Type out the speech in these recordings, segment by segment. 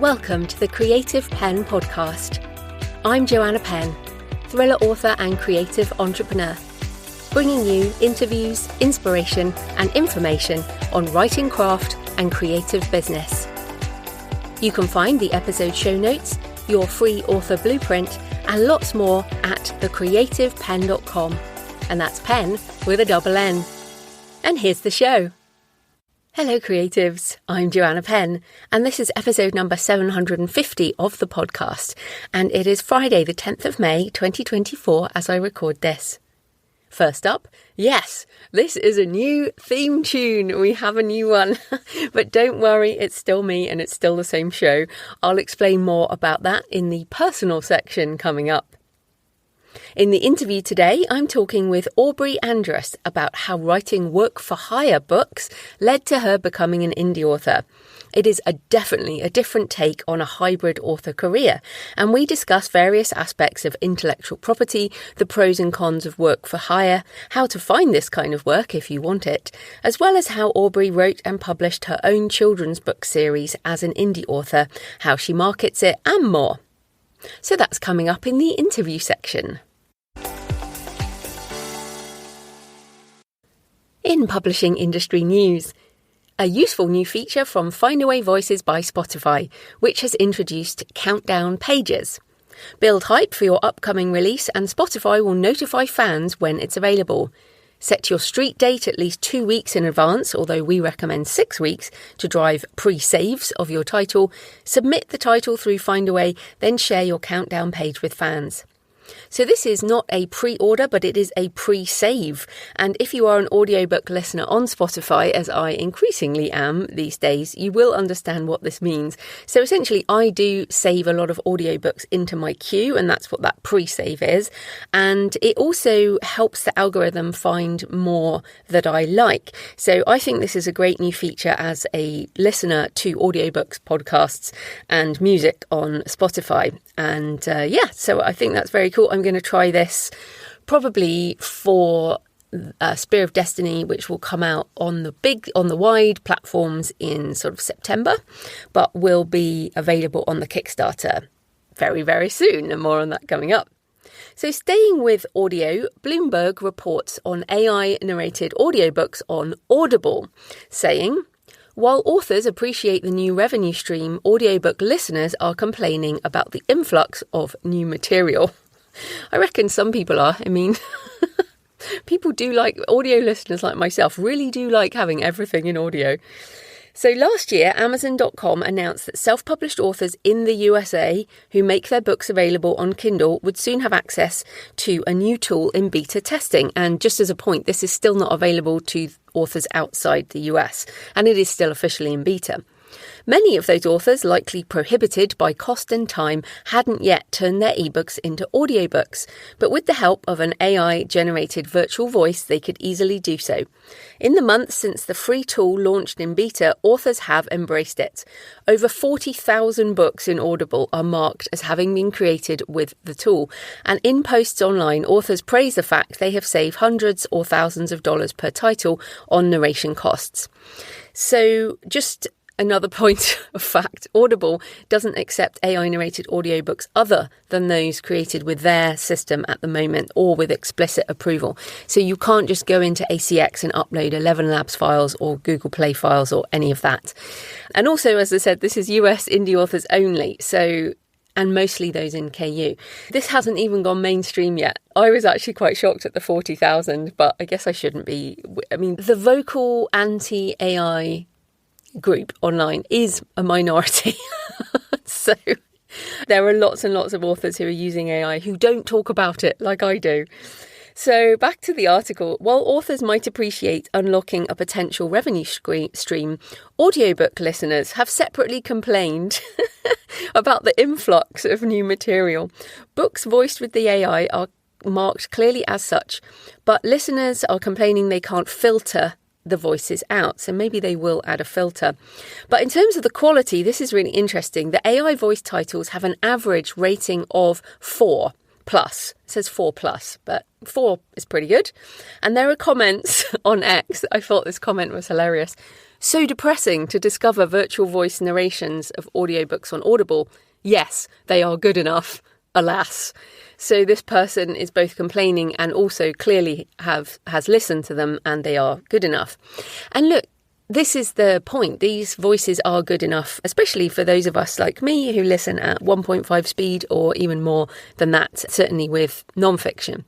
Welcome to the Creative Penn podcast. I'm Joanna Penn, thriller author and creative entrepreneur, bringing you interviews, inspiration and information on writing craft and creative business. You can find the episode show notes, your free author blueprint and lots more at thecreativepenn.com, and that's Penn with a double N. And here's the show. Hello creatives, I'm Joanna Penn, and this is episode number 750 of the podcast, and it is Friday the 10th of May 2024 as I record this. First up, yes, this is a new theme tune. We have a new one, but don't worry, it's still me and it's still the same show. I'll explain more about that in the personal section coming up. In the interview today, I'm talking with Aubrey Andress about how writing work-for-hire books led to her becoming an indie author. It is definitely a different take on a hybrid author career, and we discuss various aspects of intellectual property, the pros and cons of work-for-hire, how to find this kind of work if you want it, as well as how Aubrey wrote and published her own children's book series as an indie author, how she markets it, and more. So that's coming up in the interview section. In publishing industry news, a useful new feature from Findaway Voices by Spotify, which has introduced countdown pages. Build hype for your upcoming release and Spotify will notify fans when it's available. Set your street date at least 2 weeks in advance, although we recommend 6 weeks, to drive pre-saves of your title. Submit the title through Findaway, then share your countdown page with fans. So this is not a pre-order, but it is a pre-save. And if you are an audiobook listener on Spotify, as I increasingly am these days, you will understand what this means. So essentially, I do save a lot of audiobooks into my queue, and that's what that pre-save is. And it also helps the algorithm find more that I like. So I think this is a great new feature as a listener to audiobooks, podcasts, and music on Spotify. And so I think that's very cool. I'm going to try this probably for Spear of Destiny, which will come out on the wide platforms in sort of September, but will be available on the Kickstarter very, very soon, and more on that coming up. So staying with audio, Bloomberg reports on AI-narrated audiobooks on Audible, saying, while authors appreciate the new revenue stream, audiobook listeners are complaining about the influx of new material. I reckon some people are. I mean, people do like, audio listeners like myself really do like having everything in audio. So last year, Amazon.com announced that self-published authors in the USA who make their books available on Kindle would soon have access to a new tool in beta testing. And just as a point, this is still not available to authors outside the US, and it is still officially in beta. Many of those authors, likely prohibited by cost and time, hadn't yet turned their ebooks into audiobooks, but with the help of an AI-generated virtual voice, they could easily do so. In the months since the free tool launched in beta, authors have embraced it. Over 40,000 books in Audible are marked as having been created with the tool, and in posts online, authors praise the fact they have saved hundreds or thousands of dollars per title on narration costs. So just another point of fact, Audible doesn't accept AI-narrated audiobooks other than those created with their system at the moment or with explicit approval. So you can't just go into ACX and upload 11 Labs files or Google Play files or any of that. And also, as I said, this is US indie authors only, and mostly those in KU. This hasn't even gone mainstream yet. I was actually quite shocked at the 40,000, but I guess I shouldn't be. I mean, the vocal anti-AI group online is a minority. So there are lots and lots of authors who are using AI who don't talk about it like I do. So back to the article. While authors might appreciate unlocking a potential revenue stream, audiobook listeners have separately complained about the influx of new material. Books voiced with the AI are marked clearly as such, but listeners are complaining they can't filter the voices out, so maybe they will add a filter. But in terms of the quality, this is really interesting. The AI voice titles have an average rating of 4+. It says 4+, but 4 is pretty good. And there are comments on X. I thought this comment was hilarious. So depressing to discover virtual voice narrations of audiobooks on Audible. Yes, they are good enough, alas. So this person is both complaining and also clearly has listened to them, and they are good enough. And look, this is the point. These voices are good enough, especially for those of us like me who listen at 1.5 speed or even more than that, certainly with non-fiction.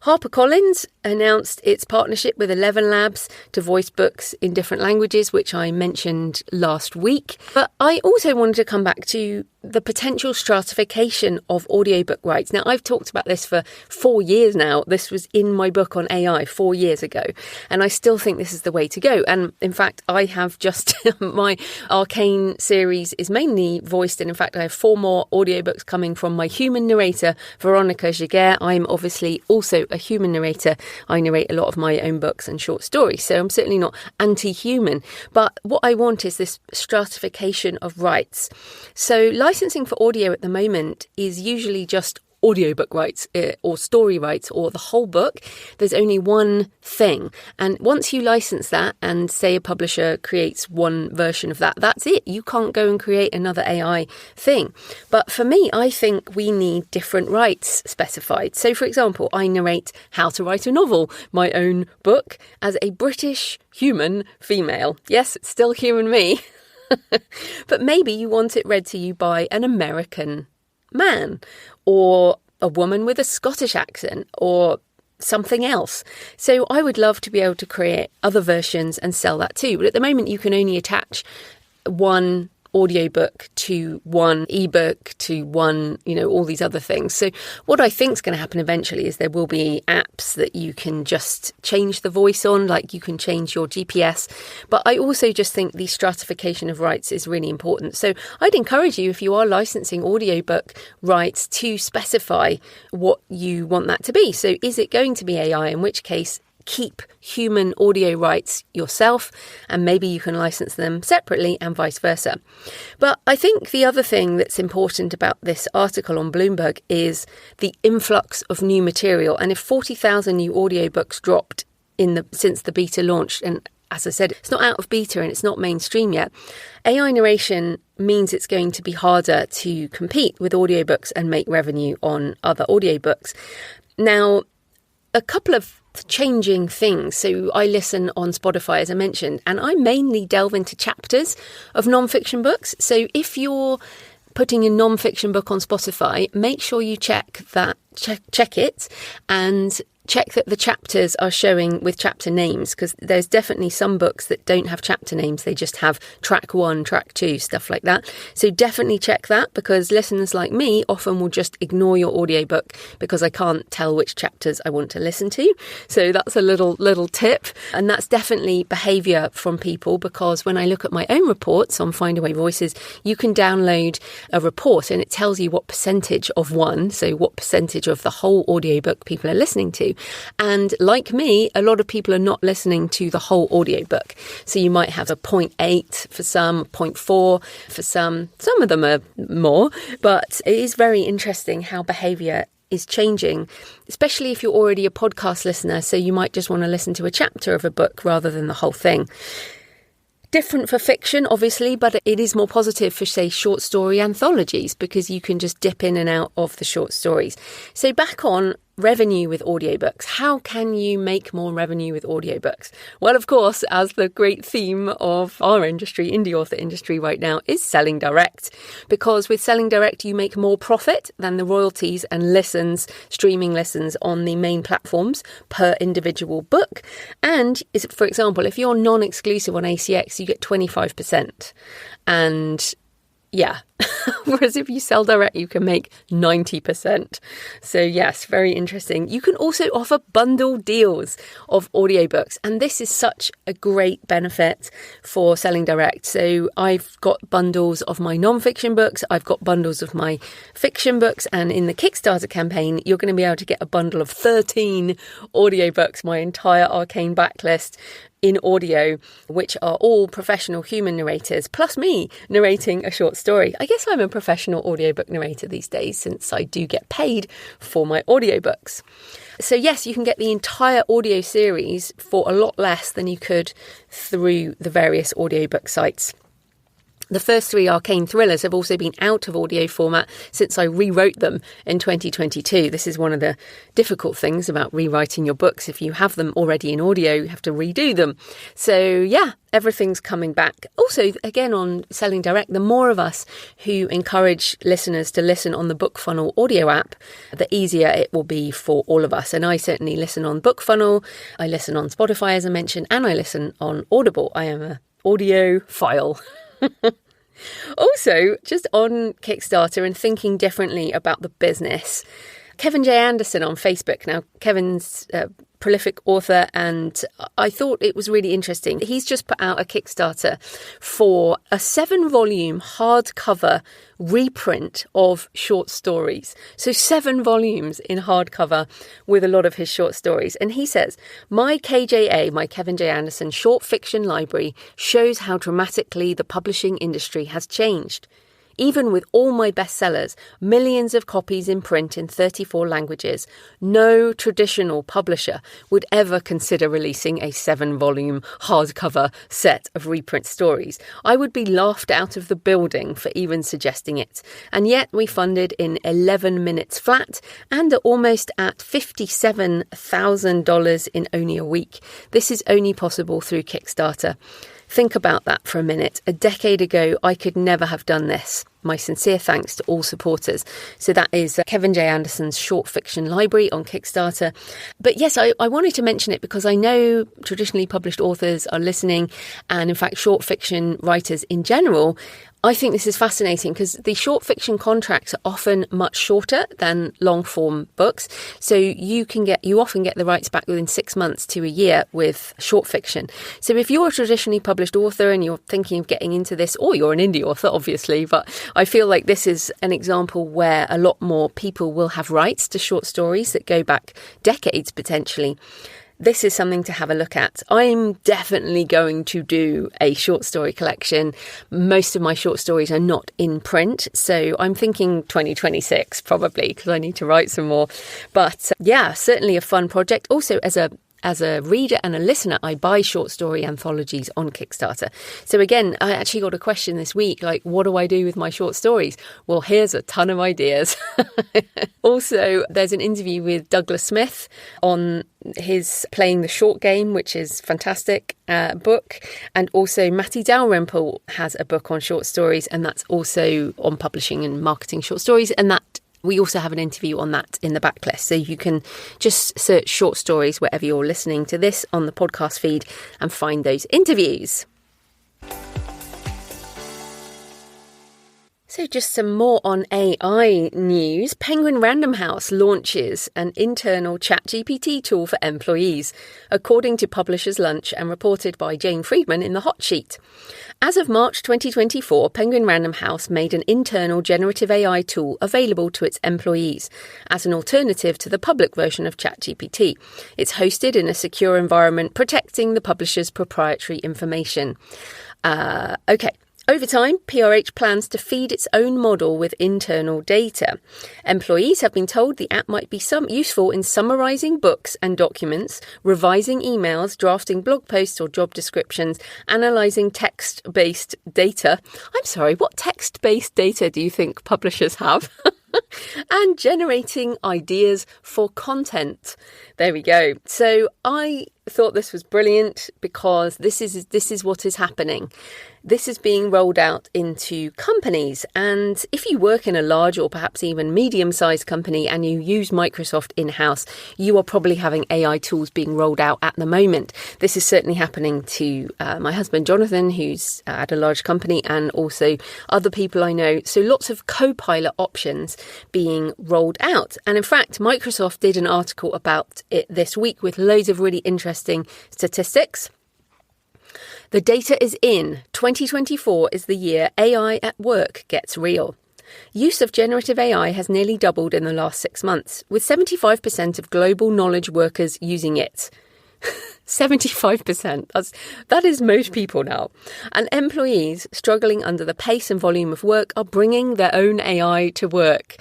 HarperCollins announced its partnership with 11 Labs to voice books in different languages, which I mentioned last week. But I also wanted to come back to the potential stratification of audiobook rights. Now, I've talked about this for 4 years now. This was in my book on AI 4 years ago, and I still think this is the way to go. And in fact, I have just my Arcane series is mainly voiced, and in fact, I have 4 more audiobooks coming from my human narrator, Veronica Giguere. I'm obviously also a human narrator. I narrate a lot of my own books and short stories, so I'm certainly not anti-human. But what I want is this stratification of rights. So licensing for audio at the moment is usually just audiobook rights or story rights or the whole book. There's only one thing. And once you license that and say a publisher creates one version of that, that's it. You can't go and create another AI thing. But for me, I think we need different rights specified. So for example, I narrate How to Write a Novel, my own book, as a British human female. Yes, it's still human me. But maybe you want it read to you by an American man or a woman with a Scottish accent or something else. So I would love to be able to create other versions and sell that too. But at the moment, you can only attach one audiobook to one ebook to one, all these other things. So what I think is going to happen eventually is there will be apps that you can just change the voice on, like you can change your GPS. But I also just think the stratification of rights is really important. So I'd encourage you, if you are licensing audiobook rights, to specify what you want that to be. So is it going to be AI, in which case keep human audio rights yourself, and maybe you can license them separately and vice versa. But I think the other thing that's important about this article on Bloomberg is the influx of new material. And if 40,000 new audiobooks dropped since the beta launched, and as I said, it's not out of beta and it's not mainstream yet, AI narration means it's going to be harder to compete with audiobooks and make revenue on other audiobooks. Now, a couple of changing things. So I listen on Spotify, as I mentioned, and I mainly delve into chapters of non-fiction books. So if you're putting a non-fiction book on Spotify, make sure you check it and check that the chapters are showing with chapter names, because there's definitely some books that don't have chapter names. They just have track 1, track 2, stuff like that. So definitely check that, because listeners like me often will just ignore your audiobook because I can't tell which chapters I want to listen to. So that's a little tip. And that's definitely behaviour from people, because when I look at my own reports on Findaway Voices, you can download a report and it tells you what percentage of one, so what percentage of the whole audiobook people are listening to. And like me, a lot of people are not listening to the whole audiobook. So you might have a 0.8 for some, 0.4 for some. Some of them are more, but it is very interesting how behaviour is changing, especially if you're already a podcast listener. So you might just want to listen to a chapter of a book rather than the whole thing. Different for fiction, obviously, but it is more positive for, say, short story anthologies, because you can just dip in and out of the short stories. So back on revenue with audiobooks. How can you make more revenue with audiobooks? Well, of course, as the great theme of our industry, indie author industry right now, is selling direct. Because with selling direct, you make more profit than the royalties and streaming listens on the main platforms per individual book. And for example, if you're non-exclusive on ACX, you get 25%. And yeah, whereas if you sell direct, you can make 90%. So yes, very interesting. You can also offer bundle deals of audiobooks. And this is such a great benefit for selling direct. So I've got bundles of my non-fiction books. I've got bundles of my fiction books. And in the Kickstarter campaign, you're going to be able to get a bundle of 13 audiobooks, my entire Arcane backlist in audio, which are all professional human narrators, plus me narrating a short story. I guess I'm a professional audiobook narrator these days, since I do get paid for my audiobooks. So yes, you can get the entire audio series for a lot less than you could through the various audiobook sites. The first 3 arcane thrillers have also been out of audio format since I rewrote them in 2022. This is one of the difficult things about rewriting your books. If you have them already in audio, you have to redo them. So yeah, everything's coming back. Also, again, on Selling Direct, the more of us who encourage listeners to listen on the BookFunnel audio app, the easier it will be for all of us. And I certainly listen on BookFunnel, I listen on Spotify, as I mentioned, and I listen on Audible. I am an audiophile. Also, just on Kickstarter and thinking differently about the business, Kevin J. Anderson on Facebook. Now, Kevin's a prolific author, and I thought it was really interesting. He's just put out a Kickstarter for a 7-volume hardcover reprint of short stories. So 7 volumes in hardcover with a lot of his short stories. And he says, my KJA, my Kevin J. Anderson short fiction library shows how dramatically the publishing industry has changed. Even with all my bestsellers, millions of copies in print in 34 languages, no traditional publisher would ever consider releasing a 7-volume hardcover set of reprint stories. I would be laughed out of the building for even suggesting it. And yet we funded in 11 minutes flat and are almost at $57,000 in only a week. This is only possible through Kickstarter. Think about that for a minute. A decade ago, I could never have done this. My sincere thanks to all supporters. So that is Kevin J. Anderson's short fiction library on Kickstarter. But yes, I wanted to mention it because I know traditionally published authors are listening, and in fact, short fiction writers in general. I think this is fascinating because the short fiction contracts are often much shorter than long form books. So you often get the rights back within 6 months to a year with short fiction. So if you're a traditionally published author and you're thinking of getting into this, or you're an indie author, obviously, but I feel like this is an example where a lot more people will have rights to short stories that go back decades potentially. This is something to have a look at. I'm definitely going to do a short story collection. Most of my short stories are not in print, so I'm thinking 2026 probably, because I need to write some more. But yeah, certainly a fun project. Also, as a reader and a listener, I buy short story anthologies on Kickstarter. So again, I actually got a question this week, like, what do I do with my short stories? Well, here's a ton of ideas. Also, there's an interview with Douglas Smith on his Playing the Short Game, which is fantastic book. And also Matty Dalrymple has a book on short stories, and that's also on publishing and marketing short stories. And that we also have an interview on that in the backlist. So you can just search short stories wherever you're listening to this on the podcast feed and find those interviews. So just some more on AI news. Penguin Random House launches an internal ChatGPT tool for employees, according to Publishers Lunch and reported by Jane Friedman in the Hot Sheet. As of March 2024, Penguin Random House made an internal generative AI tool available to its employees as an alternative to the public version of ChatGPT. It's hosted in a secure environment, protecting the publisher's proprietary information. Over time, PRH plans to feed its own model with internal data. Employees have been told the app might be useful in summarising books and documents, revising emails, drafting blog posts or job descriptions, analysing text-based data. I'm sorry, what text-based data do you think publishers have? And generating ideas for content. There we go. So I thought this was brilliant because this is what is happening. This is being rolled out into companies. And if you work in a large or perhaps even medium-sized company and you use Microsoft in-house, you are probably having AI tools being rolled out at the moment. This is certainly happening to my husband, Jonathan, who's at a large company, and also other people I know. So lots of co-pilot options being rolled out. And in fact, Microsoft did an article about it this week with loads of really interesting statistics. The data is in. 2024 is the year AI at work gets real. Use of generative AI has nearly doubled in the last 6 months, with 75% of global knowledge workers using it. 75%. That is most people now. And employees struggling under the pace and volume of work are bringing their own AI to work.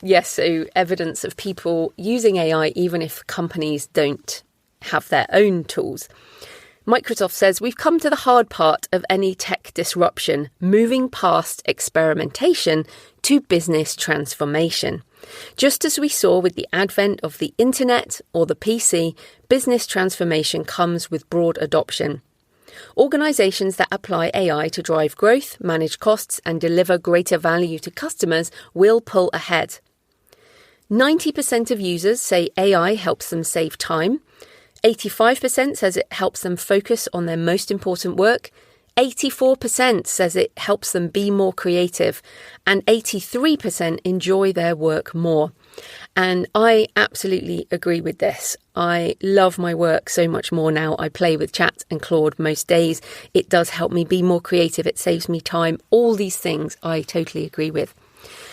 Yes, so evidence of people using AI even if companies don't have their own tools. Microsoft says we've come to the hard part of any tech disruption, moving past experimentation to business transformation. Just as we saw with the advent of the internet or the PC, business transformation comes with broad adoption. Organisations that apply AI to drive growth, manage costs and deliver greater value to customers will pull ahead. 90% of users say AI helps them save time. 85% says it helps them focus on their most important work. 84% says it helps them be more creative. And 83% enjoy their work more. And I absolutely agree with this. I love my work so much more now. I play with Chat and Claude most days. It does help me be more creative. It saves me time. All these things I totally agree with.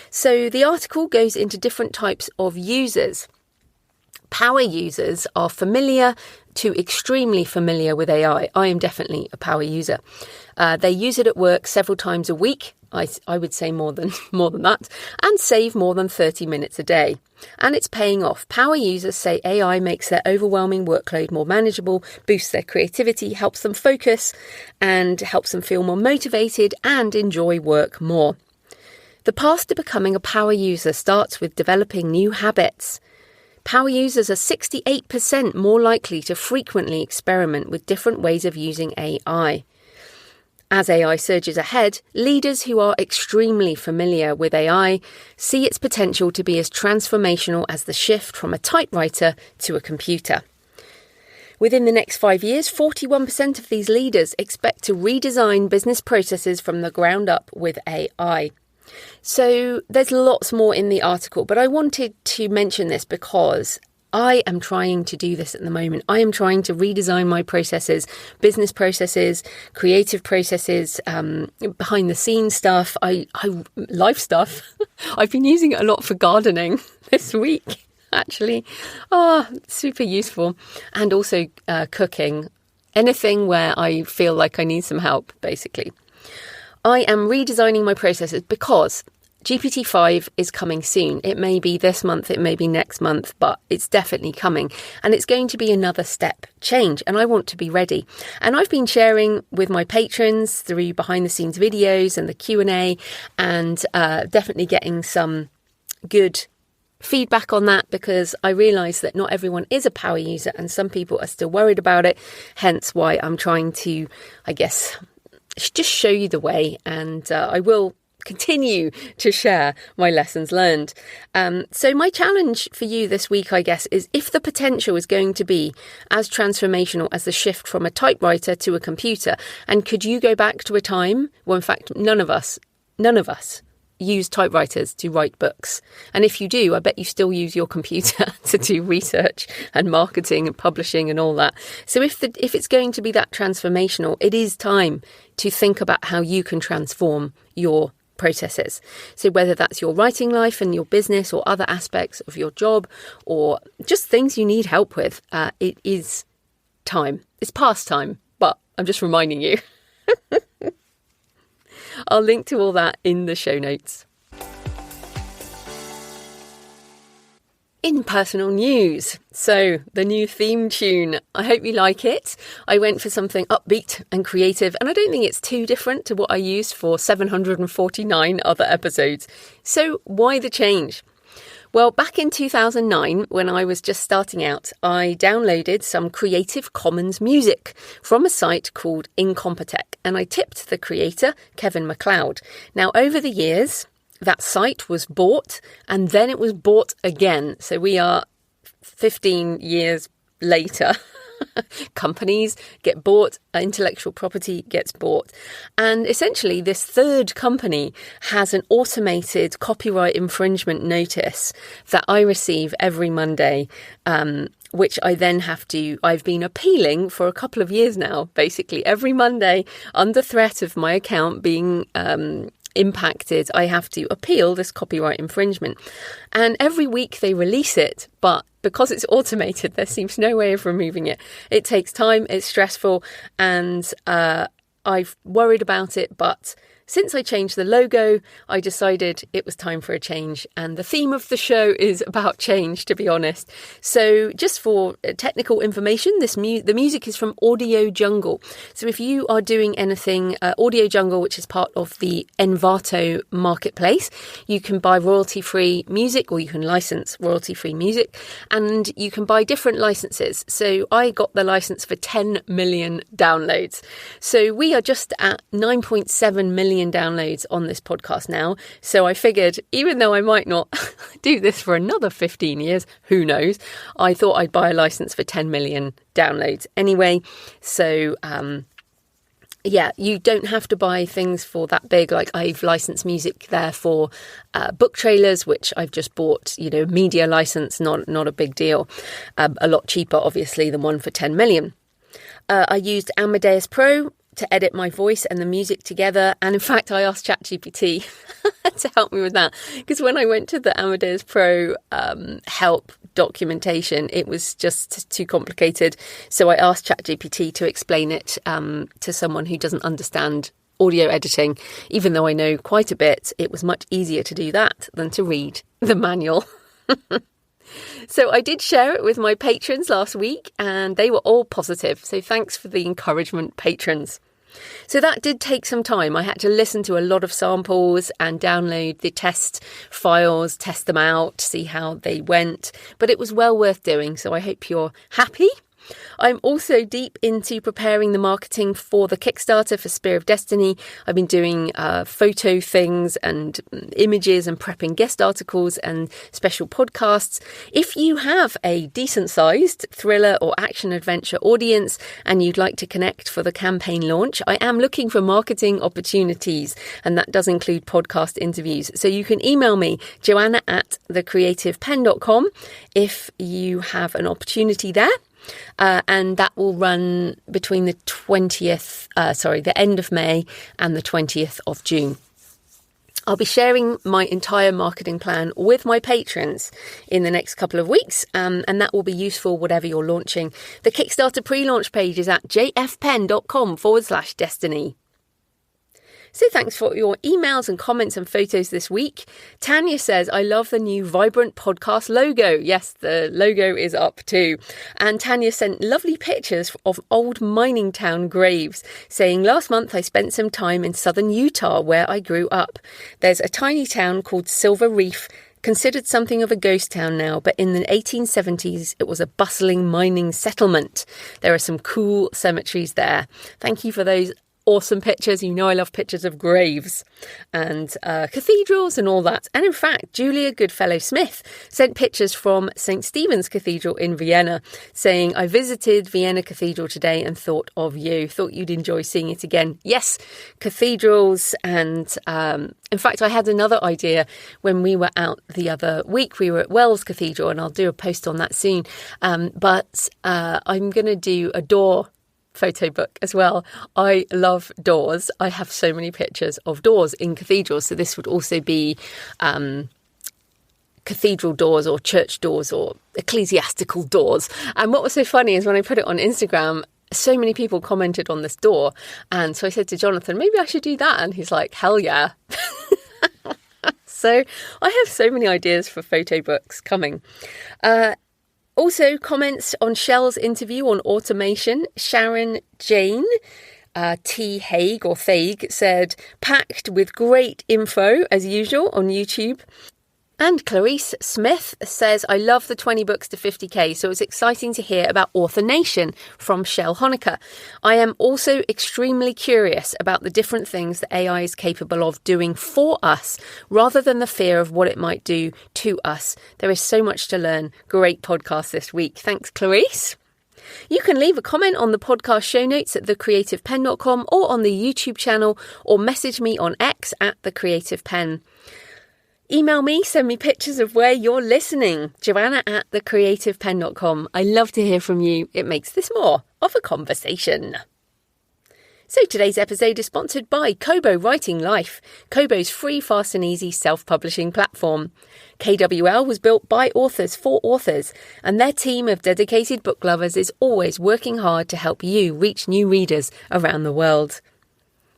So the article goes into different types of users. Power users are familiar to extremely familiar with AI. I am definitely a power user. They use it at work several times a week. I would say more than that, and save more than 30 minutes a day. And it's paying off. Power users say AI makes their overwhelming workload more manageable, boosts their creativity, helps them focus, and helps them feel more motivated and enjoy work more. The path to becoming a power user starts with developing new habits. Power users are 68% more likely to frequently experiment with different ways of using AI. As AI surges ahead, leaders who are extremely familiar with AI see its potential to be as transformational as the shift from a typewriter to a computer. Within the next 5 years, 41% of these leaders expect to redesign business processes from the ground up with AI. So there's lots more in the article, but I wanted to mention this because I am trying to do this at the moment. I am trying to redesign my processes, business processes, creative processes, behind the scenes stuff, life stuff. I've been using it a lot for gardening this week, actually. Super useful. And also cooking. Anything where I feel like I need some help, basically. I am redesigning my processes because GPT-5 is coming soon. It may be this month, it may be next month, but it's definitely coming. And it's going to be another step change. And I want to be ready. And I've been sharing with my patrons through behind the scenes videos and the Q&A and definitely getting some good feedback on that because I realise that not everyone is a power user and some people are still worried about it. Hence why I'm trying to, I guess, just show you the way, and I will continue to share my lessons learned. So my challenge for you this week, I guess, is if the potential is going to be as transformational as the shift from a typewriter to a computer, and could you go back to a time well, in fact, none of us use typewriters to write books. And if you do, I bet you still use your computer to do research and marketing and publishing and all that. So if it's going to be that transformational, it is time to think about how you can transform your processes. So whether that's your writing life and your business or other aspects of your job or just things you need help with, it is time. It's past time, but I'm just reminding you. I'll link to all that in the show notes. In personal news, so the new theme tune, I hope you like it. I went for something upbeat and creative, and I don't think it's too different to what I used for 749 other episodes. So why the change? Well, back in 2009, when I was just starting out, I downloaded some Creative Commons music from a site called Incompetech, and I tipped the creator, Kevin MacLeod. Now, over the years, that site was bought, and then it was bought again. So we are 15 years later. Companies get bought, intellectual property gets bought. And essentially, this third company has an automated copyright infringement notice that I receive every Monday, which I then I've been appealing for a couple of years now, basically every Monday under threat of my account being impacted, I have to appeal this copyright infringement. And every week they release it, but because it's automated, there seems no way of removing it. It takes time, it's stressful, and I've worried about it, but since I changed the logo, I decided it was time for a change. And the theme of the show is about change, to be honest. So just for technical information, the music is from Audio Jungle. So if you are doing anything, Audio Jungle, which is part of the Envato marketplace, you can buy royalty-free music, or you can license royalty-free music, and you can buy different licenses. So I got the license for 10 million downloads. So we are just at 9.7 million downloads on this podcast now. So I figured, even though I might not do this for another 15 years, who knows, I thought I'd buy a license for 10 million downloads anyway. So you don't have to buy things for that big. Like, I've licensed music there for book trailers, which I've just bought, media license, not a big deal. A lot cheaper, obviously, than one for 10 million. I used Amadeus Pro to edit my voice and the music together. And in fact, I asked ChatGPT to help me with that, because when I went to the Amadeus Pro help documentation, it was just too complicated. So I asked ChatGPT to explain it to someone who doesn't understand audio editing. Even though I know quite a bit, it was much easier to do that than to read the manual. So I did share it with my patrons last week, and they were all positive. So thanks for the encouragement, patrons. So that did take some time. I had to listen to a lot of samples and download the test files, test them out, see how they went. But it was well worth doing. So I hope you're happy. I'm also deep into preparing the marketing for the Kickstarter for Spear of Destiny. I've been doing photo things and images and prepping guest articles and special podcasts. If you have a decent-sized thriller or action-adventure audience and you'd like to connect for the campaign launch, I am looking for marketing opportunities, and that does include podcast interviews. So you can email me, joanna@thecreativepenn.com, if you have an opportunity there. And that will run between the end of May and the 20th of June. I'll be sharing my entire marketing plan with my patrons in the next couple of weeks, and that will be useful whatever you're launching. The Kickstarter pre-launch page is at jfpenn.com/destiny. So thanks for your emails and comments and photos this week. Tanya says, I love the new vibrant podcast logo. Yes, the logo is up too. And Tanya sent lovely pictures of old mining town graves, saying, last month I spent some time in southern Utah where I grew up. There's a tiny town called Silver Reef, considered something of a ghost town now, but in the 1870s, it was a bustling mining settlement. There are some cool cemeteries there. Thank you for those awesome pictures. You know I love pictures of graves and cathedrals and all that. And in fact, Julia Goodfellow-Smith sent pictures from St. Stephen's Cathedral in Vienna, saying, I visited Vienna Cathedral today and thought of you. Thought you'd enjoy seeing it again. Yes, cathedrals. And in fact, I had another idea when we were out the other week. We were at Wells Cathedral, and I'll do a post on that soon. But I'm going to do a door photo book as well. I love doors. I have so many pictures of doors in cathedrals. So this would also be cathedral doors or church doors or ecclesiastical doors. And what was so funny is when I put it on Instagram, so many people commented on this door. And so I said to Jonathan, maybe I should do that. And he's like, hell yeah. So I have so many ideas for photo books coming. Also, comments on Shell's interview on automation. Sharon Jane T. Haig or Thaig said, packed with great info as usual on YouTube. And Clarice Smith says, I love the 20 books to 50k, so it's exciting to hear about Author Nation from Shell Honecker. I am also extremely curious about the different things that AI is capable of doing for us, rather than the fear of what it might do to us. There is so much to learn. Great podcast this week. Thanks, Clarice. You can leave a comment on the podcast show notes at thecreativepenn.com or on the YouTube channel, or message me on X at thecreativepenn. Email me, send me pictures of where you're listening. Joanna@thecreativepenn.com. I love to hear from you. It makes this more of a conversation. So today's episode is sponsored by Kobo Writing Life, Kobo's free, fast and easy self-publishing platform. KWL was built by authors for authors, and their team of dedicated book lovers is always working hard to help you reach new readers around the world.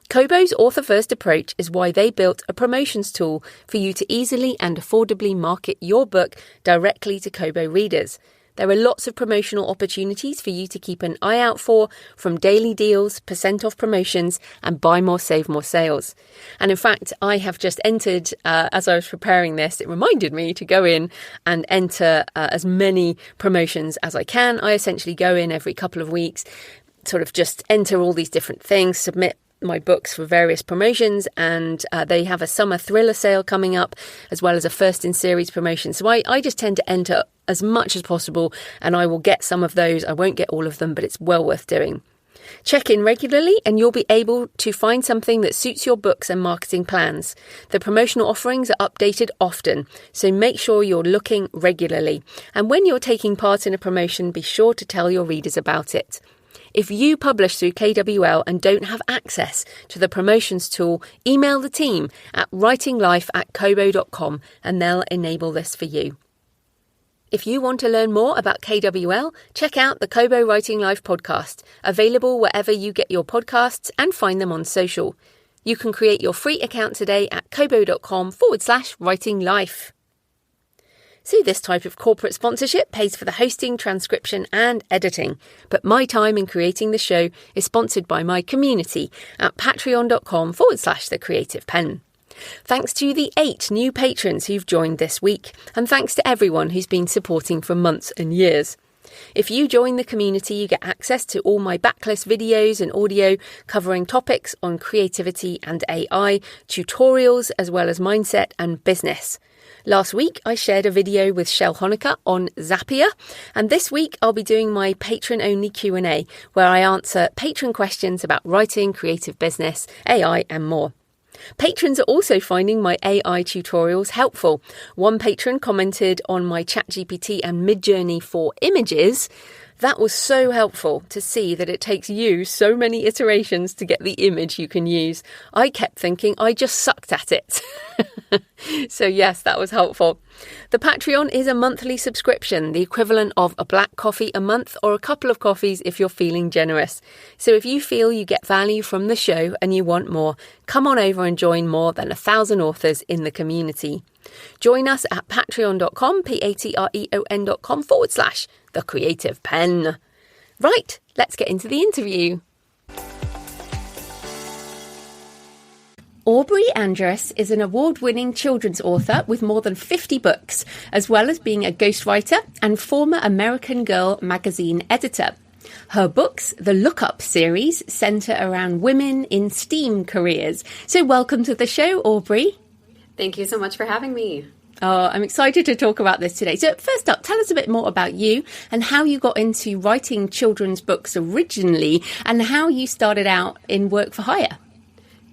Kobo's author-first approach is why they built a promotions tool for you to easily and affordably market your book directly to Kobo readers. There are lots of promotional opportunities for you to keep an eye out for, from daily deals, % off promotions, and buy more, save more sales. And in fact, I have just entered, as I was preparing this, it reminded me to go in and enter as many promotions as I can. I essentially go in every couple of weeks, sort of just enter all these different things, submit my books for various promotions, and they have a summer thriller sale coming up as well as a first in series promotion. So I just tend to enter as much as possible, and I will get some of those. I won't get all of them, but it's well worth doing. Check in regularly and you'll be able to find something that suits your books and marketing plans. The promotional offerings are updated often, so make sure you're looking regularly. And when you're taking part in a promotion, be sure to tell your readers about it. If you publish through KWL and don't have access to the promotions tool, email the team at writinglife@kobo.com and they'll enable this for you. If you want to learn more about KWL, check out the Kobo Writing Life podcast, available wherever you get your podcasts, and find them on social. You can create your free account today at kobo.com/writinglife. So this type of corporate sponsorship pays for the hosting, transcription and editing. But my time in creating the show is sponsored by my community at patreon.com/thecreativepenn. Thanks to the 8 new patrons who've joined this week, and thanks to everyone who's been supporting for months and years. If you join the community, you get access to all my backlist videos and audio covering topics on creativity and AI, tutorials, as well as mindset and business. Last week, I shared a video with Shell Honecker on Zapier, and this week I'll be doing my patron-only Q&A, where I answer patron questions about writing, creative business, AI and more. Patrons are also finding my AI tutorials helpful. One patron commented on my ChatGPT and Midjourney for images. That was so helpful to see that it takes you so many iterations to get the image you can use. I kept thinking I just sucked at it. So yes, that was helpful. The Patreon is a monthly subscription, the equivalent of a black coffee a month or a couple of coffees if you're feeling generous. So if you feel you get value from the show and you want more, come on over and join more than 1,000 authors in the community. Join us at patreon.com, patreon.com/thecreativepenn. Right, let's get into the interview. Aubrey Andress is an award-winning children's author with more than 50 books, as well as being a ghostwriter and former American Girl magazine editor. Her books, the Look Up series, centre around women in STEAM careers. So welcome to the show, Aubrey. Thank you so much for having me. Oh, I'm excited to talk about this today. So first up, tell us a bit more about you and how you got into writing children's books originally and how you started out in work for hire.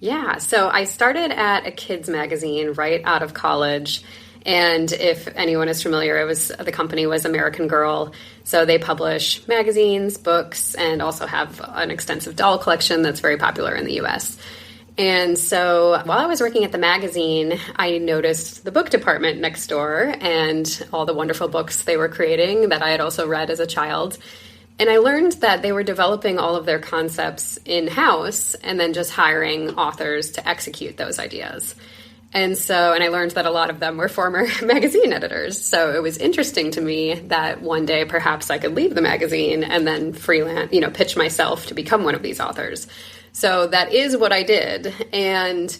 Yeah, so I started at a kids magazine right out of college. And if anyone is familiar, the company was American Girl. So they publish magazines, books, and also have an extensive doll collection that's very popular in the US. And so while I was working at the magazine, I noticed the book department next door and all the wonderful books they were creating that I had also read as a child. And I learned that they were developing all of their concepts in-house and then just hiring authors to execute those ideas. And I learned that a lot of them were former magazine editors. So it was interesting to me that one day perhaps I could leave the magazine and then freelance, pitch myself to become one of these authors. So that is what I did. And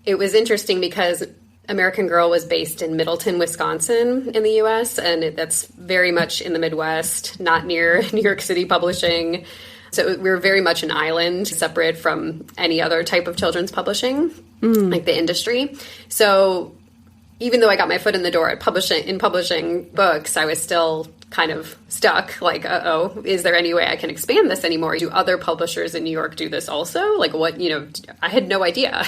it was interesting because American Girl was based in Middleton, Wisconsin in the U.S., and that's very much in the Midwest, not near New York City publishing. So we were very much an island, separate from any other type of children's publishing, like the industry. So even though I got my foot in the door at publishing books, I was still kind of stuck, like, uh-oh, is there any way I can expand this anymore? Do other publishers in New York do this also? Like, what, I had no idea.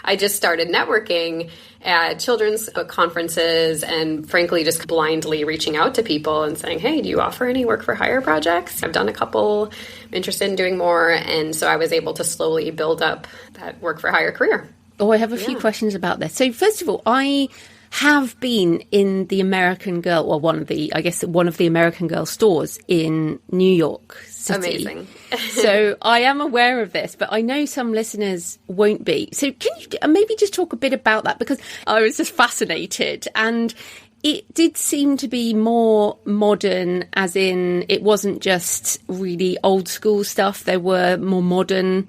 I just started networking at children's book conferences and frankly just blindly reaching out to people and saying, hey, do you offer any work for hire projects? I've done a couple, I'm interested in doing more. And so I was able to slowly build up that work for hire career. Oh, I have a few questions about this. So first of all, I have been in the American Girl, or one of the American Girl stores in New York City. Amazing. So I am aware of this, but I know some listeners won't be. So can you maybe just talk a bit about that? Because I was just fascinated, and it did seem to be more modern, as in it wasn't just really old school stuff. There were more modern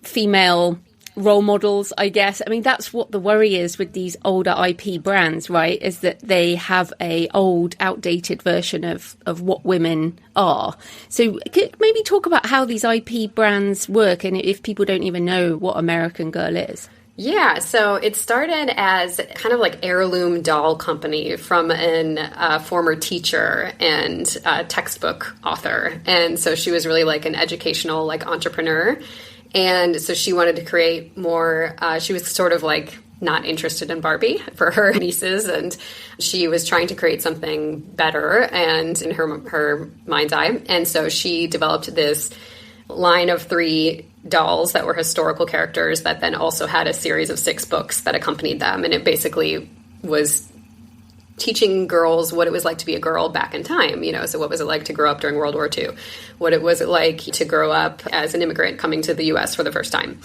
female role models, I guess. I mean, that's what the worry is with these older IP brands, right? Is that they have a old, outdated version of what women are. So maybe talk about how these IP brands work, and if people don't even know what American Girl is. Yeah, so it started as kind of like heirloom doll company from a former teacher and textbook author. And so she was really like an educational like entrepreneur. And so she wanted to create more, she was sort of like not interested in Barbie for her nieces, and she was trying to create something better and in her mind's eye. And so she developed this line of 3 dolls that were historical characters that then also had a series of 6 books that accompanied them. And it basically was teaching girls what it was like to be a girl back in time, so what was it like to grow up during World War II? What was it like to grow up as an immigrant coming to the US for the first time?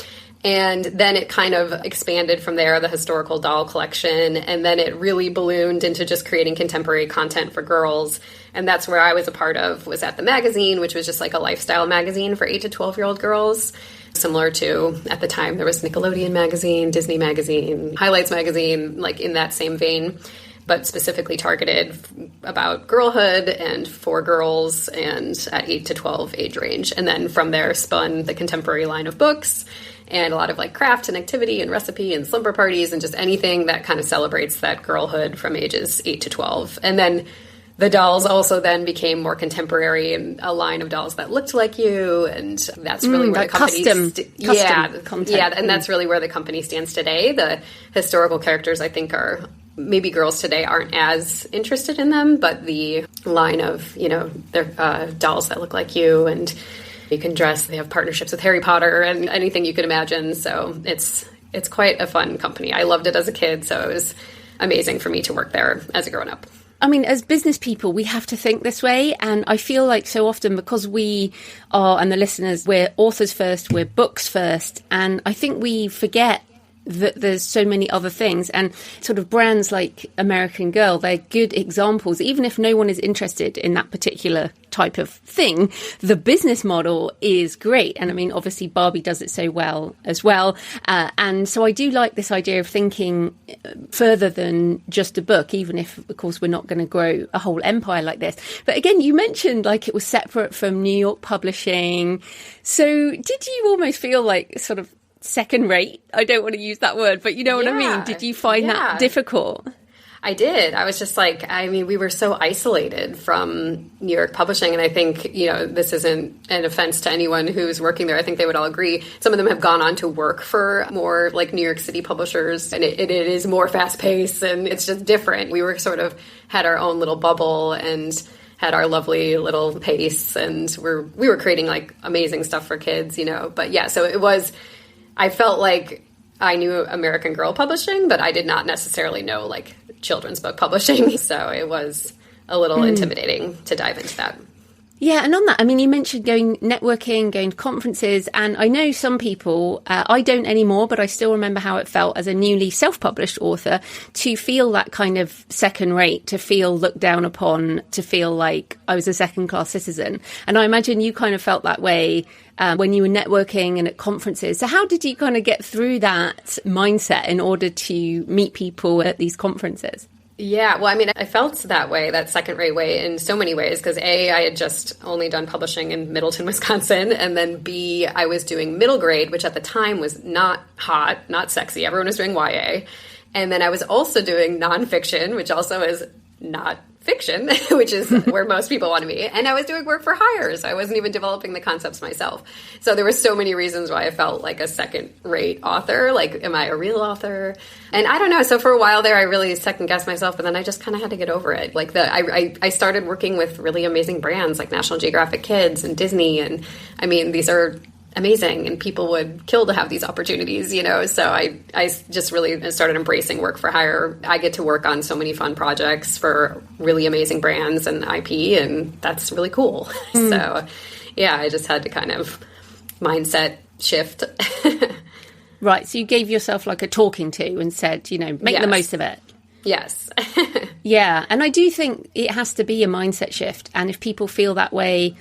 And then it kind of expanded from there, the historical doll collection, and then it really ballooned into just creating contemporary content for girls. And that's where I was a part of, was at the magazine, which was just like a lifestyle magazine for 8 to 12-year-old girls. Similar to, at the time, there was Nickelodeon magazine, Disney magazine, Highlights magazine, like in that same vein, but specifically targeted about girlhood and for girls and at 8 to 12 age range. And then from there spun the contemporary line of books and a lot of like craft and activity and recipe and slumber parties and just anything that kind of celebrates that girlhood from ages 8 to 12. And then the dolls also then became more contemporary and a line of dolls that looked like you. And that's really where the company... custom content. Yeah, and that's really where the company stands today. The historical characters, I think, are... maybe girls today aren't as interested in them, but the line of, they're dolls that look like you and you can dress. They have partnerships with Harry Potter and anything you could imagine. So it's quite a fun company. I loved it as a kid, so it was amazing for me to work there as a grown-up. I mean, as business people, we have to think this way. And I feel like so often because we are, and the listeners, we're authors first, we're books first. And I think we forget that there's so many other things, and sort of brands like American Girl, they're good examples. Even if no one is interested in that particular type of thing, the business model is great. And I mean, obviously Barbie does it so well as well. And so I do like this idea of thinking further than just a book, even if, of course, we're not going to grow a whole empire like this. But again, you mentioned like it was separate from New York publishing. So did you almost feel like sort of second rate? I don't want to use that word, but you know what I mean? Did you find that difficult? I did. I was just like, we were so isolated from New York publishing. And I think, this isn't an offense to anyone who's working there. I think they would all agree. Some of them have gone on to work for more like New York City publishers, and it is more fast paced and it's just different. We were sort of had our own little bubble and had our lovely little pace, and we were creating like amazing stuff for kids, But yeah, so it was... I felt like I knew American Girl publishing, but I did not necessarily know like children's book publishing. So it was a little intimidating to dive into that. Yeah, and on that, I mean, you mentioned going networking, going to conferences, and I know some people, I don't anymore, but I still remember how it felt as a newly self-published author to feel that kind of second rate, to feel looked down upon, to feel like I was a second-class citizen. And I imagine you kind of felt that way when you were networking and at conferences. So how did you kind of get through that mindset in order to meet people at these conferences? Yeah, well, I mean, I felt that way, that second-rate way in so many ways, because A, I had just only done publishing in Middleton, Wisconsin, and then B, I was doing middle grade, which at the time was not hot, not sexy. Everyone was doing YA. And then I was also doing nonfiction, which also is not fiction, which is where most people want to be. And I was doing work for hire, so I wasn't even developing the concepts myself. So there were so many reasons why I felt like a second-rate author. Like, am I a real author? And I don't know. So for a while there, I really second-guessed myself, but then I just kind of had to get over it. Like, I started working with really amazing brands like National Geographic Kids and Disney. And I mean, these are amazing, and people would kill to have these opportunities, you know. So I just really started embracing work for hire. I get to work on so many fun projects for really amazing brands and IP, and that's really cool. So yeah, I just had to kind of mindset shift. Right. So you gave yourself like a talking to and said, you know, make the most of it. Yes. Yeah. And I do think it has to be a mindset shift. And if people feel that way,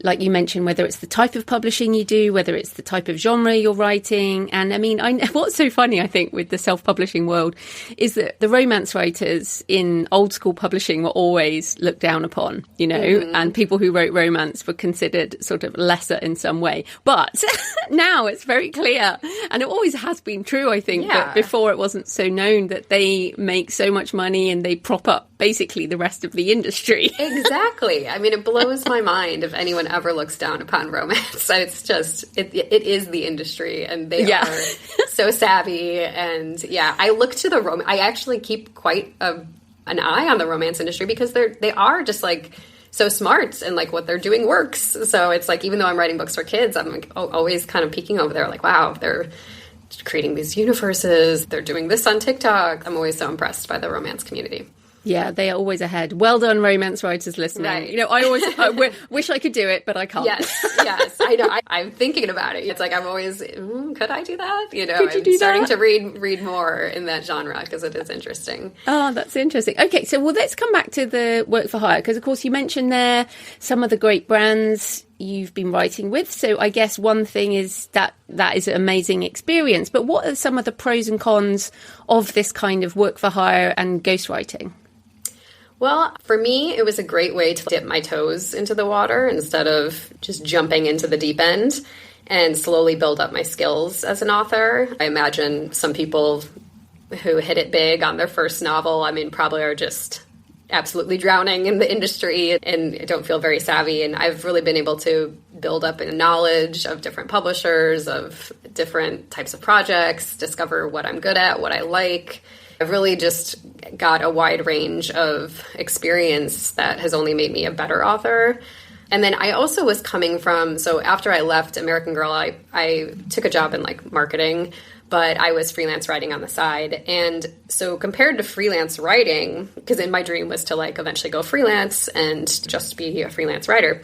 like you mentioned, whether it's the type of publishing you do, whether it's the type of genre you're writing. And I mean, what's so funny, I think, with the self-publishing world is that the romance writers in old school publishing were always looked down upon, you know, and people who wrote romance were considered sort of lesser in some way. But now it's very clear, and it always has been true, I think, but before it wasn't so known, that they make so much money and they prop up basically the rest of the industry. Exactly. I mean, it blows my mind if anyone ever looks down upon romance. It's just, it is the industry, and they are so savvy. And I look to the romance. I actually keep quite an eye on the romance industry, because they are just like so smart, and like what they're doing works. So it's like, even though I'm writing books for kids, I'm like always kind of peeking over there like, wow, they're creating these universes. They're doing this on TikTok. I'm always so impressed by the romance community. Yeah, they are always ahead. Well done, romance writers listening. Right. You know, I wish I could do it, but I can't. Yes, I know. I'm thinking about it. It's like I'm always, could I do that? You know, I'm starting to read more in that genre, because it is interesting. Oh, that's interesting. Okay, so let's come back to the work for hire, because of course you mentioned there some of the great brands you've been writing with. So I guess one thing is that is an amazing experience. But what are some of the pros and cons of this kind of work for hire and ghostwriting? Well, for me, it was a great way to dip my toes into the water instead of just jumping into the deep end, and slowly build up my skills as an author. I imagine some people who hit it big on their first novel, I mean, probably are just absolutely drowning in the industry and don't feel very savvy. And I've really been able to build up a knowledge of different publishers, of different types of projects, discover what I'm good at, what I like. I've really just got a wide range of experience that has only made me a better author. And then I also was coming from, so after I left American Girl, I took a job in like marketing, but I was freelance writing on the side. And so compared to freelance writing, because in my dream was to like eventually go freelance and just be a freelance writer,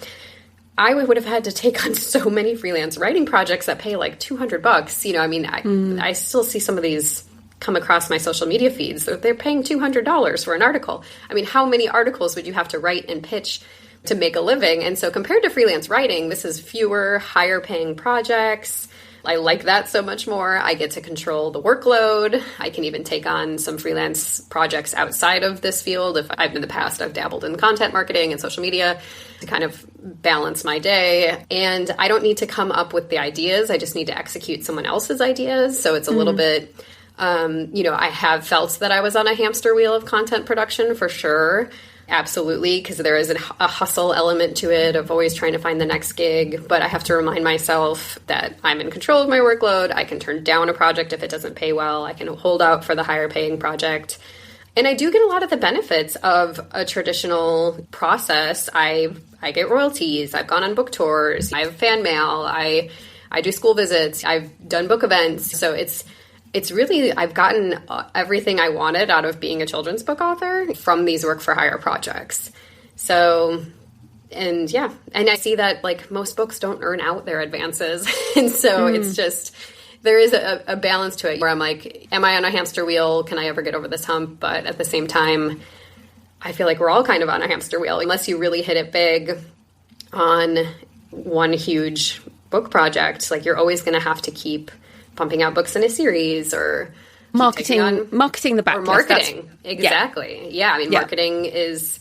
I would have had to take on so many freelance writing projects that pay like $200. You know, I mean, I still see some of these come across my social media feeds. They're paying $200 for an article. I mean, how many articles would you have to write and pitch to make a living? And so compared to freelance writing, this is fewer, higher paying projects. I like that so much more. I get to control the workload. I can even take on some freelance projects outside of this field. If I've in the past, I've dabbled in content marketing and social media to kind of balance my day. And I don't need to come up with the ideas. I just need to execute someone else's ideas. So it's a little bit, you know, I have felt that I was on a hamster wheel of content production for sure. Absolutely, because there is a hustle element to it of always trying to find the next gig. But I have to remind myself that I'm in control of my workload. I can turn down a project if it doesn't pay well. I can hold out for the higher paying project. And I do get a lot of the benefits of a traditional process. I get royalties. I've gone on book tours. I have fan mail. I do school visits. I've done book events. So it's really, I've gotten everything I wanted out of being a children's book author from these work for hire projects. So, and yeah, and I see that like most books don't earn out their advances. And so it's just, there is a balance to it where I'm like, am I on a hamster wheel? Can I ever get over this hump? But at the same time, I feel like we're all kind of on a hamster wheel unless you really hit it big on one huge book project. Like you're always going to have to keep pumping out books in a series or marketing the backlist. Or marketing. Exactly. Yeah. I mean, marketing is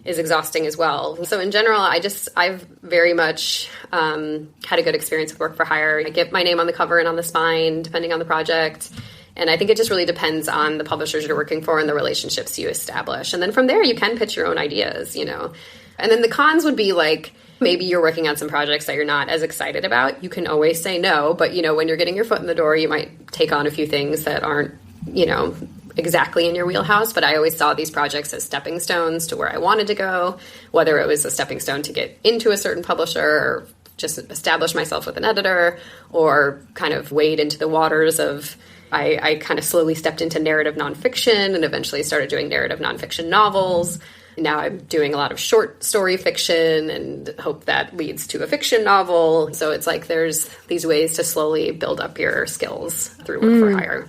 exhausting as well. So in general, I've very much had a good experience with work for hire. I get my name on the cover and on the spine, depending on the project. And I think it just really depends on the publishers you're working for and the relationships you establish. And then from there, you can pitch your own ideas, you know. And then the cons would be like, maybe you're working on some projects that you're not as excited about. You can always say no, but, you know, when you're getting your foot in the door, you might take on a few things that aren't, you know, exactly in your wheelhouse. But I always saw these projects as stepping stones to where I wanted to go, whether it was a stepping stone to get into a certain publisher or just establish myself with an editor, or kind of wade into the waters of, I kind of slowly stepped into narrative nonfiction and eventually started doing narrative nonfiction novels. Now I'm doing a lot of short story fiction and hope that leads to a fiction novel. So it's like there's these ways to slowly build up your skills through work for hire.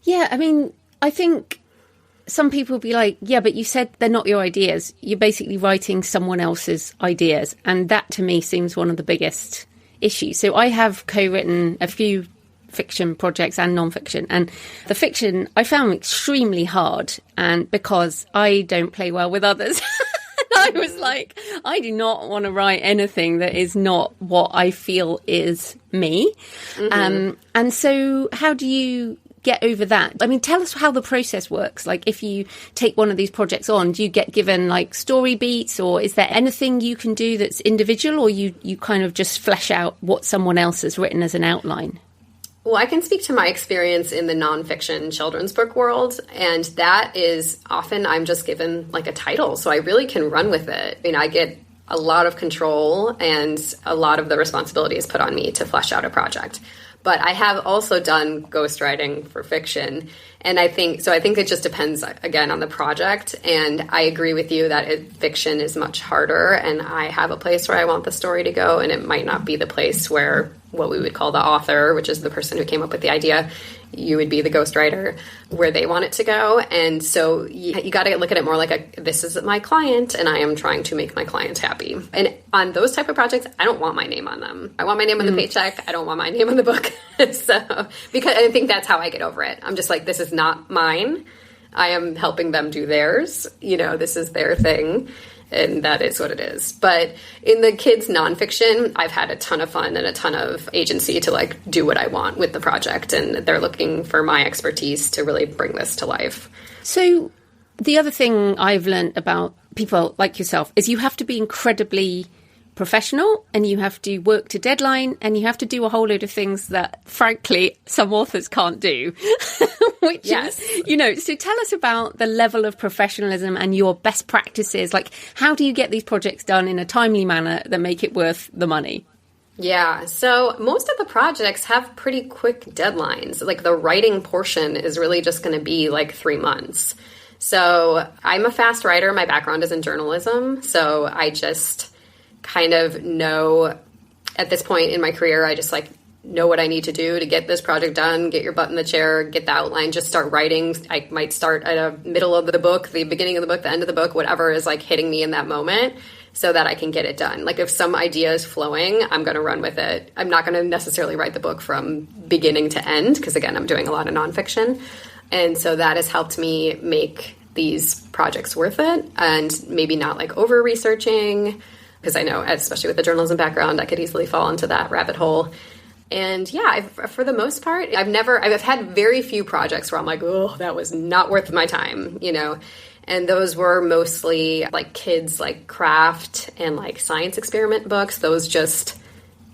Yeah, I mean, I think some people will be like, yeah, but you said they're not your ideas. You're basically writing someone else's ideas. And that to me seems one of the biggest issues. So I have co-written a few fiction projects and non-fiction, and the fiction I found extremely hard, and because I don't play well with others. I was like, I do not want to write anything that is not what I feel is me. And so how do you get over that? I mean, tell us how the process works. Like, if you take one of these projects on, do you get given like story beats, or is there anything you can do that's individual, or you kind of just flesh out what someone else has written as an outline? Well, I can speak to my experience in the nonfiction children's book world, and that is often I'm just given like a title, so I really can run with it. I mean, I get a lot of control, and a lot of the responsibility is put on me to flesh out a project. But I have also done ghostwriting for fiction, and I think it just depends, again, on the project. And I agree with you that fiction is much harder, and I have a place where I want the story to go, and it might not be the place where what we would call the author, which is the person who came up with the idea, you would be the ghostwriter, where they want it to go. And so you got to look at it more like this is my client, and I am trying to make my client happy. And on those type of projects, I don't want my name on them. I want my name on the paycheck. I don't want my name on the book. So, because I think that's how I get over it. I'm just like, this is not mine. I am helping them do theirs. You know, this is their thing. And that is what it is. But in the kids' nonfiction, I've had a ton of fun and a ton of agency to like do what I want with the project. And they're looking for my expertise to really bring this to life. So the other thing I've learned about people like yourself is you have to be incredibly professional, and you have to work to deadline, and you have to do a whole load of things that, frankly, some authors can't do. Which is, you know, so tell us about the level of professionalism and your best practices. Like, how do you get these projects done in a timely manner that make it worth the money? Yeah, so most of the projects have pretty quick deadlines. Like, the writing portion is really just going to be like 3 months. So I'm a fast writer. My background is in journalism. So I just kind of know at this point in my career, I just like know what I need to do to get this project done, get your butt in the chair, get the outline, just start writing. I might start at a middle of the book, the beginning of the book, the end of the book, whatever is like hitting me in that moment so that I can get it done. Like, if some idea is flowing, I'm going to run with it. I'm not going to necessarily write the book from beginning to end because, again, I'm doing a lot of nonfiction. And so that has helped me make these projects worth it, and maybe not like over researching, because I know, especially with the journalism background, I could easily fall into that rabbit hole. And yeah, for the most part, I've had very few projects where I'm like, oh, that was not worth my time, you know. And those were mostly like kids, like craft and like science experiment books. Those just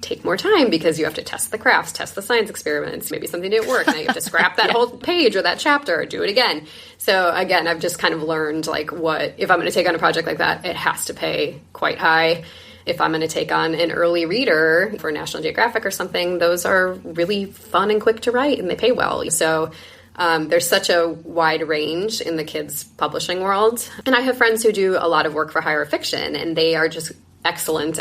take more time because you have to test the crafts, test the science experiments. Maybe something didn't work. Now you have to scrap that whole page or that chapter, do it again. So again, I've just kind of learned like if I'm going to take on a project like that, it has to pay quite high. If I'm going to take on an early reader for National Geographic or something, those are really fun and quick to write, and they pay well. So there's such a wide range in the kids publishing world. And I have friends who do a lot of work for hire fiction, and they are just excellent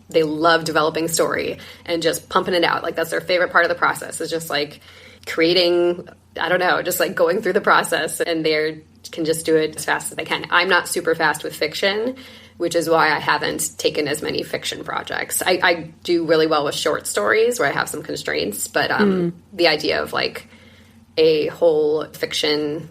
they love developing story and just pumping it out. Like, that's their favorite part of the process, is just like creating, I don't know, just like going through the process, and they can just do it as fast as they can. I'm not super fast with fiction, which is why I haven't taken as many fiction projects. I do really well with short stories where I have some constraints, but the idea of like a whole fiction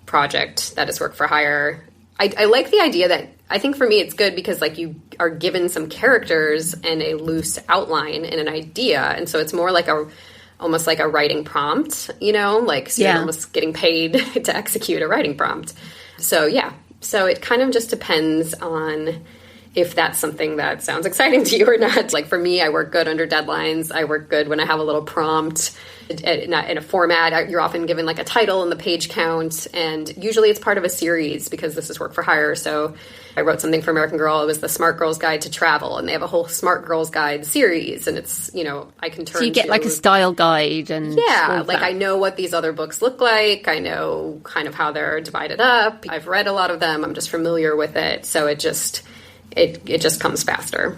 project that is work for hire, I like the idea that, I think for me it's good because like you are given some characters and a loose outline and an idea, and so it's more like a almost like a writing prompt, you know, like so you're almost getting paid to execute a writing prompt. So yeah, so it kind of just depends on if that's something that sounds exciting to you or not. Like for me, I work good under deadlines. I work good when I have a little prompt in a format. You're often given like a title and the page count, and usually it's part of a series because this is work for hire. So I wrote something for American Girl. It was the Smart Girl's Guide to Travel, and they have a whole Smart Girl's Guide series, and it's, you know, I can turn So you get like a style guide and like I know what these other books look like. I know kind of how they're divided up. I've read a lot of them. I'm just familiar with it. So it just comes faster.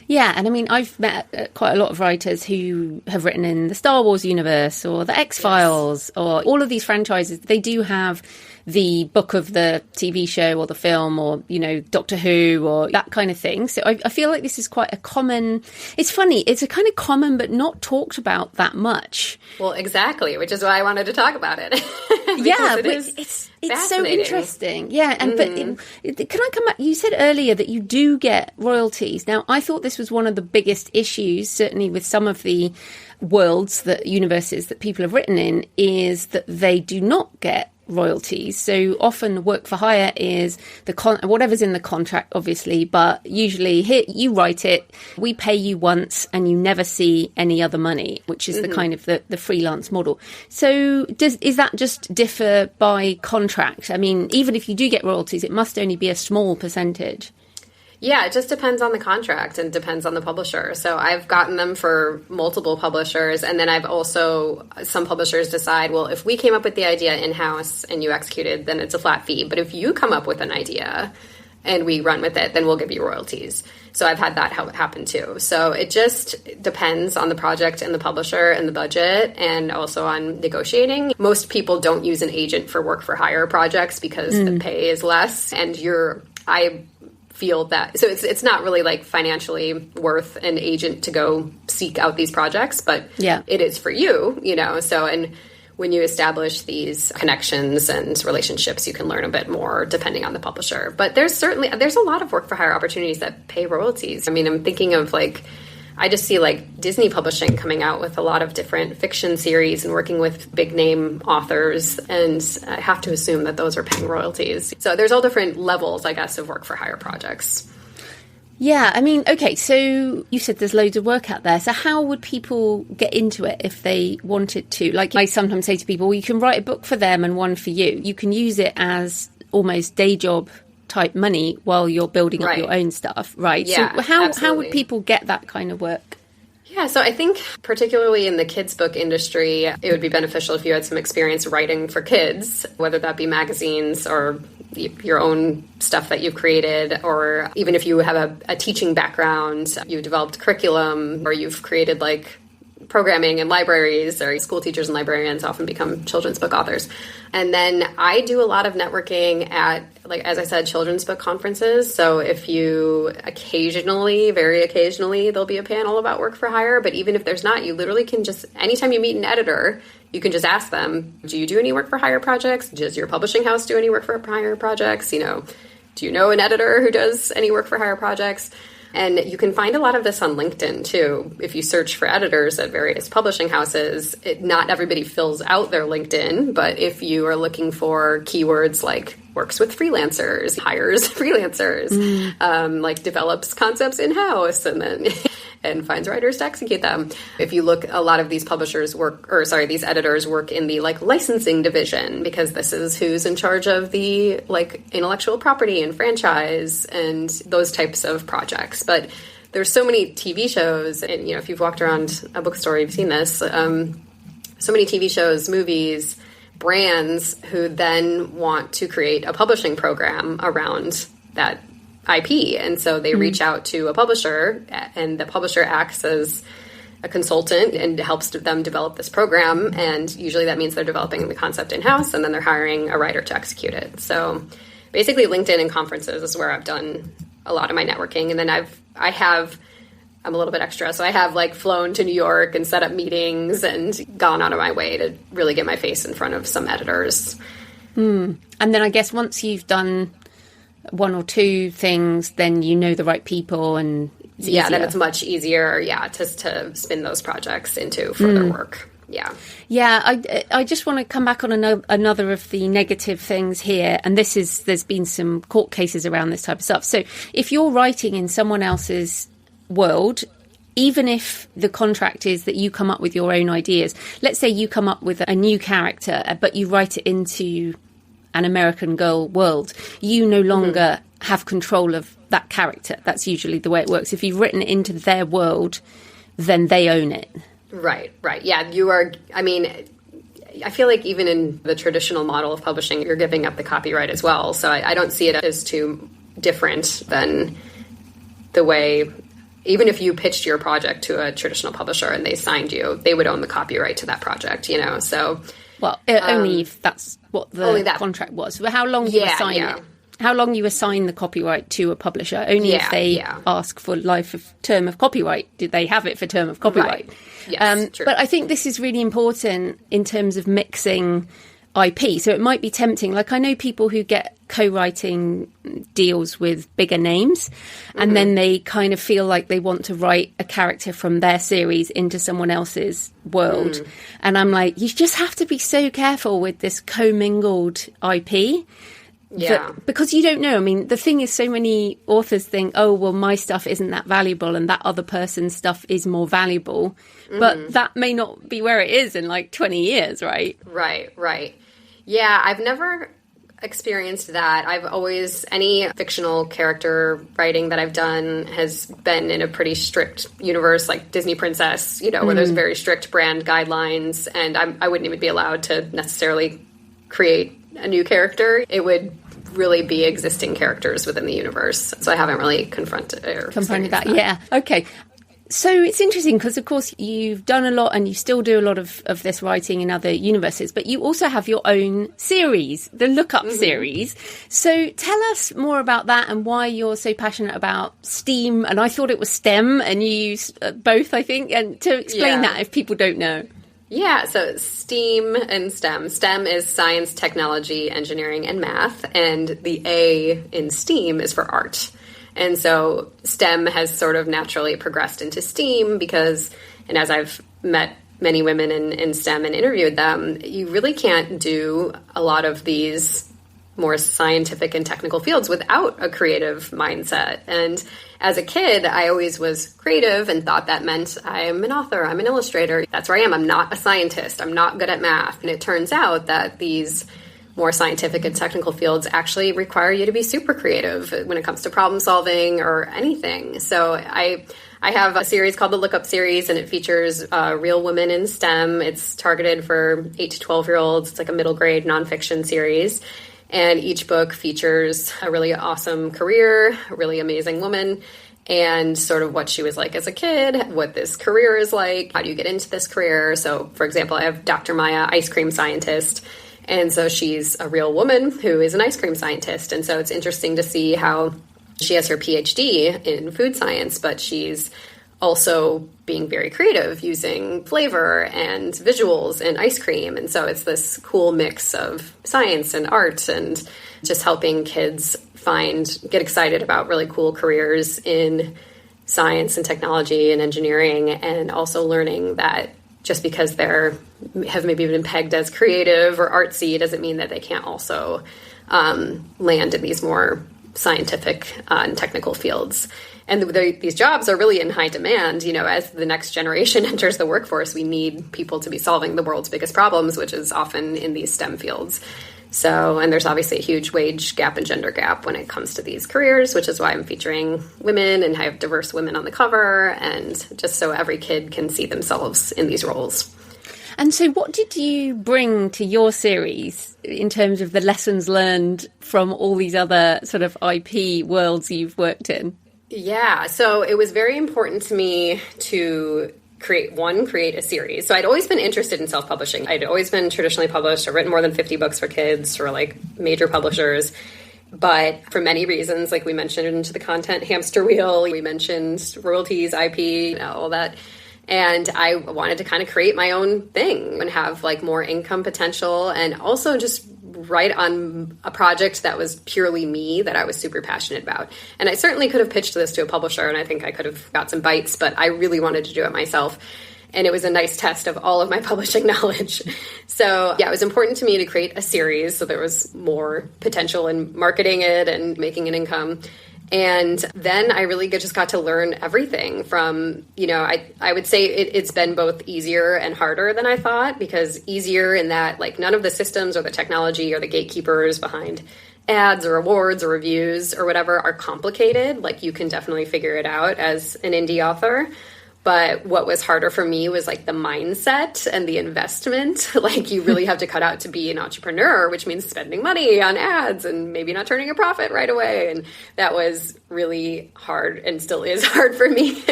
Yeah, and I mean, I've met quite a lot of writers who have written in the Star Wars universe or the X-Files or all of these franchises. They do have the book of the TV show or the film or, you know, Doctor Who or that kind of thing. So I feel like this is quite a common... It's funny, it's a kind of common but not talked about that much. Well, exactly, which is why I wanted to talk about it. Yeah, it's so interesting. Yeah, and but can I come back? You said earlier that you do get royalties. Now, I thought this was one of the biggest issues, certainly with some of the worlds, that universes that people have written in, is that they do not get royalties. So often work for hire is whatever's in the contract, obviously, but usually here you write it, we pay you once and you never see any other money, which is the kind of the freelance model. So is that just differ by contract? I mean, even if you do get royalties, it must only be a small percentage. Yeah, it just depends on the contract and depends on the publisher. So I've gotten them for multiple publishers. And then I've also, some publishers decide, well, if we came up with the idea in-house and you executed, then it's a flat fee. But if you come up with an idea and we run with it, then we'll give you royalties. So I've had that happen too. So it just depends on the project and the publisher and the budget and also on negotiating. Most people don't use an agent for work for hire projects because the pay is less and I feel that, so it's not really like financially worth an agent to go seek out these projects, but it is for you, you know. So, and when you establish these connections and relationships, you can learn a bit more depending on the publisher. But there's a lot of work for hire opportunities that pay royalties. I mean, I'm thinking of like, I just see like Disney Publishing coming out with a lot of different fiction series and working with big name authors. And I have to assume that those are paying royalties. So there's all different levels, I guess, of work for hire projects. Yeah, I mean, okay, so you said there's loads of work out there. So how would people get into it if they wanted to? Like I sometimes say to people, well, you can write a book for them and one for you. You can use it as almost day job type money while you're building up your own stuff, right? Yeah, so how would people get that kind of work? Yeah, so I think particularly in the kids book industry, it would be beneficial if you had some experience writing for kids, whether that be magazines or your own stuff that you've created, or even if you have a teaching background, you've developed curriculum, or you've created like programming in libraries, or school teachers and librarians often become children's book authors. And then I do a lot of networking at, like, as I said, children's book conferences. So if you very occasionally, there'll be a panel about work for hire. But even if there's not, you literally can just, anytime you meet an editor, you can just ask them, do you do any work for hire projects? Does your publishing house do any work for hire projects? You know, do you know an editor who does any work for hire projects? And you can find a lot of this on LinkedIn, too. If you search for editors at various publishing houses, not everybody fills out their LinkedIn, but if you are looking for keywords like works with freelancers, hires freelancers, like develops concepts in-house, and then and finds writers to execute them. If you look, a lot of these these editors work in the like licensing division, because this is who's in charge of the like intellectual property and franchise and those types of projects. But there's so many TV shows, and you know, if you've walked around a bookstore, you've seen this. So many TV shows, movies, brands who then want to create a publishing program around that IP. And so they reach out to a publisher, and the publisher acts as a consultant and helps them develop this program. And usually that means they're developing the concept in-house, and then they're hiring a writer to execute it. So basically LinkedIn and conferences is where I've done a lot of my networking. And then I'm a little bit extra. So I have like flown to New York and set up meetings and gone out of my way to really get my face in front of some editors. And then I guess once you've done one or two things, then you know the right people and then it's much easier, to spin those projects into further work. Yeah, I just want to come back on another of the negative things here, and there's been some court cases around this type of stuff. So if you're writing in someone else's world, even if the contract is that you come up with your own ideas, let's say you come up with a new character, but you write it into an American Girl world, you no longer have control of that character. That's usually the way it works. If you've written it into their world, then they own it. Right. Yeah, you are, I feel like even in the traditional model of publishing, you're giving up the copyright as well. So I don't see it as too different than the way, even if you pitched your project to a traditional publisher and they signed you, they would own the copyright to that project, so... Well, only if that's what the contract was. How long you assign it? How long you assign the copyright to a publisher? Only if they ask for term of copyright. Did they have it for term of copyright? Right. Yes, true. But I think this is really important in terms of mixing IP. So it might be tempting. Like, I know people who get co-writing deals with bigger names, and then they kind of feel like they want to write a character from their series into someone else's world. And I'm like, you just have to be so careful with this commingled IP. Because you don't know. I mean, the thing is, so many authors think, oh, well, my stuff isn't that valuable and that other person's stuff is more valuable. But that may not be where it is in like 20 years, right? Right. Yeah, I've never experienced that. I've always, any fictional character writing that I've done has been in a pretty strict universe, like Disney Princess, where there's very strict brand guidelines, and I wouldn't even be allowed to necessarily create a new character. It would really be existing characters within the universe. So I haven't really confronted that. Yeah. Okay. So it's interesting because, of course, you've done a lot and you still do a lot of this writing in other universes, but you also have your own series, the Lookup series. So tell us more about that and why you're so passionate about STEAM. And I thought it was STEM, and you use both, I think, and to explain that if people don't know. Yeah, so STEAM and STEM. STEM is science, technology, engineering, and math, and the A in STEAM is for art. And so STEM has sort of naturally progressed into STEAM because, and as I've met many women in STEM and interviewed them, you really can't do a lot of these more scientific and technical fields without a creative mindset. And as a kid, I always was creative and thought that meant I'm an author, I'm an illustrator. That's where I am. I'm not a scientist. I'm not good at math. And it turns out that these more scientific and technical fields actually require you to be super creative when it comes to problem solving or anything. So I have a series called the Lookup series, and it features real women in STEM. It's targeted for 8 to 12-year-olds. It's like a middle grade nonfiction series. And each book features a really awesome career, a really amazing woman, and sort of what she was like as a kid, what this career is like, how do you get into this career? So, for example, I have Dr. Maya, ice cream scientist, and so she's a real woman who is an ice cream scientist. And so it's interesting to see how she has her PhD in food science, but she's also being very creative using flavor and visuals and ice cream. And so it's this cool mix of science and art and just helping kids get excited about really cool careers in science and technology and engineering, and also learning that just because have maybe been pegged as creative or artsy doesn't mean that they can't also land in these more scientific and technical fields. And these jobs are really in high demand. As the next generation enters the workforce, we need people to be solving the world's biggest problems, which is often in these STEM fields. So, and there's obviously a huge wage gap and gender gap when it comes to these careers, which is why I'm featuring women and have diverse women on the cover, and just so every kid can see themselves in these roles. And so what did you bring to your series in terms of the lessons learned from all these other sort of IP worlds you've worked in? Yeah, so it was very important to me to create a series. So I'd always been interested in self-publishing. I'd always been traditionally published. I've written more than 50 books for kids for like major publishers. But for many reasons, like we mentioned into the content hamster wheel, we mentioned royalties, IP, all that. And I wanted to kind of create my own thing and have like more income potential, and also just write on a project that was purely me, that I was super passionate about. And I certainly could have pitched this to a publisher, and I think I could have got some bites, but I really wanted to do it myself. And it was a nice test of all of my publishing knowledge. So yeah, it was important to me to create a series so there was more potential in marketing it and making an income. And then I really just got to learn everything from, I would say it's been both easier and harder than I thought, because easier in that like none of the systems or the technology or the gatekeepers behind ads or awards or reviews or whatever are complicated. Like you can definitely figure it out as an indie author. But what was harder for me was like the mindset and the investment. Like you really have to cut out to be an entrepreneur, which means spending money on ads and maybe not turning a profit right away. And that was really hard and still is hard for me,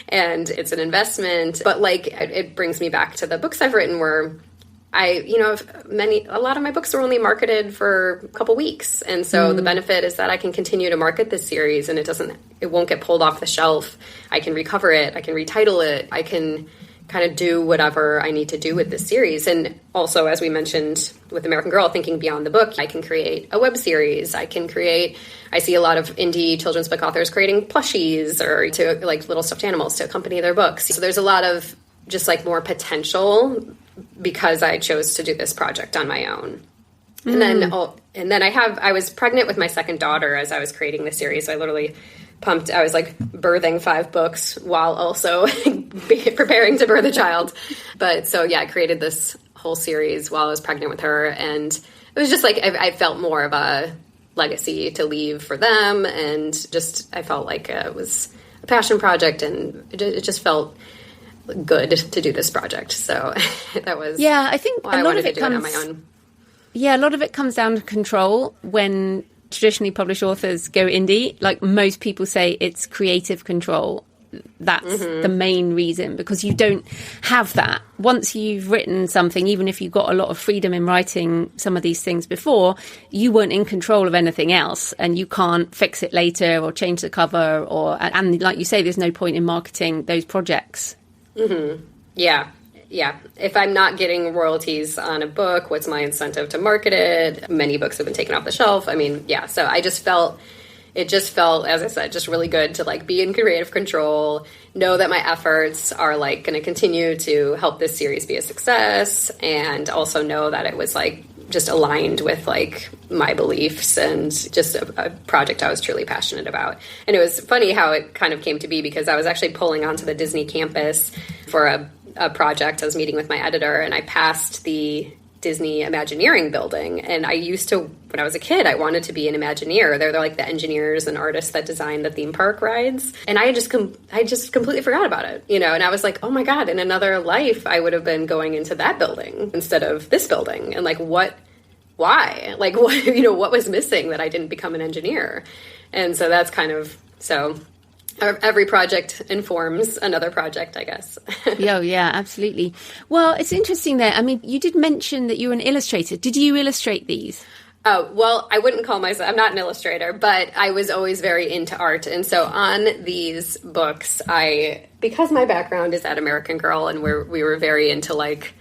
and it's an investment. But like it brings me back to the books I've written where a lot of my books are only marketed for a couple weeks. And so the benefit is that I can continue to market this series and it won't get pulled off the shelf. I can recover it. I can retitle it. I can kind of do whatever I need to do with this series. And also, as we mentioned with American Girl, thinking beyond the book, I can create a web series. I see a lot of indie children's book authors creating plushies or to like little stuffed animals to accompany their books. So there's a lot of just like more potential because I chose to do this project on my own. And then I was pregnant with my second daughter as I was creating the series. So I literally I was like birthing 5 books while also preparing to birth a child. But so yeah, I created this whole series while I was pregnant with her. And it was just like, I felt more of a legacy to leave for them. And just, I felt like it was a passion project and it just felt good to do this project. So that was I think a lot of it comes on my own. Yeah, a lot of it comes down to control. When traditionally published authors go indie, like most people say, it's creative control. That's the main reason, because you don't have that. Once you've written something, even if you've got a lot of freedom in writing some of these things before, you weren't in control of anything else, and you can't fix it later or change the cover and like you say, there's no point in marketing those projects. Mm-hmm. Yeah. If I'm not getting royalties on a book, what's my incentive to market it? Many books have been taken off the shelf. I mean, yeah. So it just felt, as I said, just really good to like be in creative control, know that my efforts are like going to continue to help this series be a success, and also know that it was like just aligned with like my beliefs and just a project I was truly passionate about. And it was funny how it kind of came to be, because I was actually pulling onto the Disney campus for a project. I was meeting with my editor and I passed the Disney Imagineering building. And I used to, when I was a kid, I wanted to be an Imagineer. They're like the engineers and artists that design the theme park rides. And I just completely forgot about it, and I was like, oh my God, in another life, I would have been going into that building instead of this building. And like, why? Like, what was missing that I didn't become an engineer? And so that's kind of, so every project informs another project, I guess. Yeah, absolutely. Well, it's interesting there. I mean, you did mention that you're an illustrator. Did you illustrate these? Oh, well, I wouldn't call myself, I'm not an illustrator, but I was always very into art. And so on these books, because my background is at American Girl and we were very into like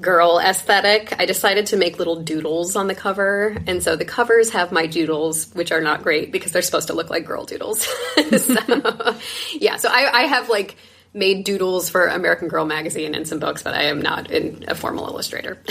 girl aesthetic, I decided to make little doodles on the cover. And so the covers have my doodles, which are not great because they're supposed to look like girl doodles. So I have like made doodles for American Girl magazine and some books, but I am not a formal illustrator.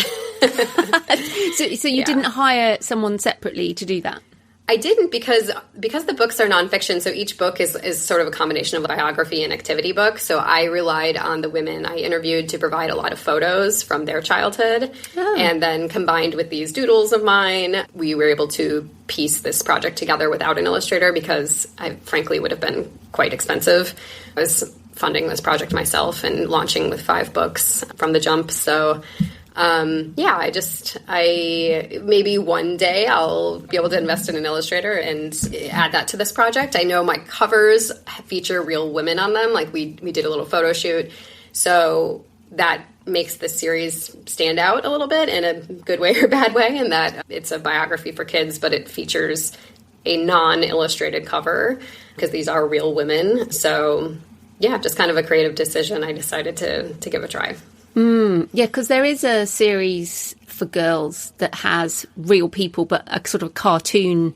So you didn't hire someone separately to do that? I didn't, because the books are nonfiction, so each book is sort of a combination of a biography and activity book. So I relied on the women I interviewed to provide a lot of photos from their childhood. Oh. And then combined with these doodles of mine, we were able to piece this project together without an illustrator, because I frankly would have been quite expensive. I was funding this project myself and launching with 5 books from the jump. So maybe one day I'll be able to invest in an illustrator and add that to this project. I know my covers feature real women on them. Like we did a little photo shoot. So that makes this series stand out a little bit in a good way or bad way, in that it's a biography for kids, but it features a non-illustrated cover because these are real women. So yeah, just kind of a creative decision. I decided to give a try. Yeah, because there is a series for girls that has real people, but a sort of cartoon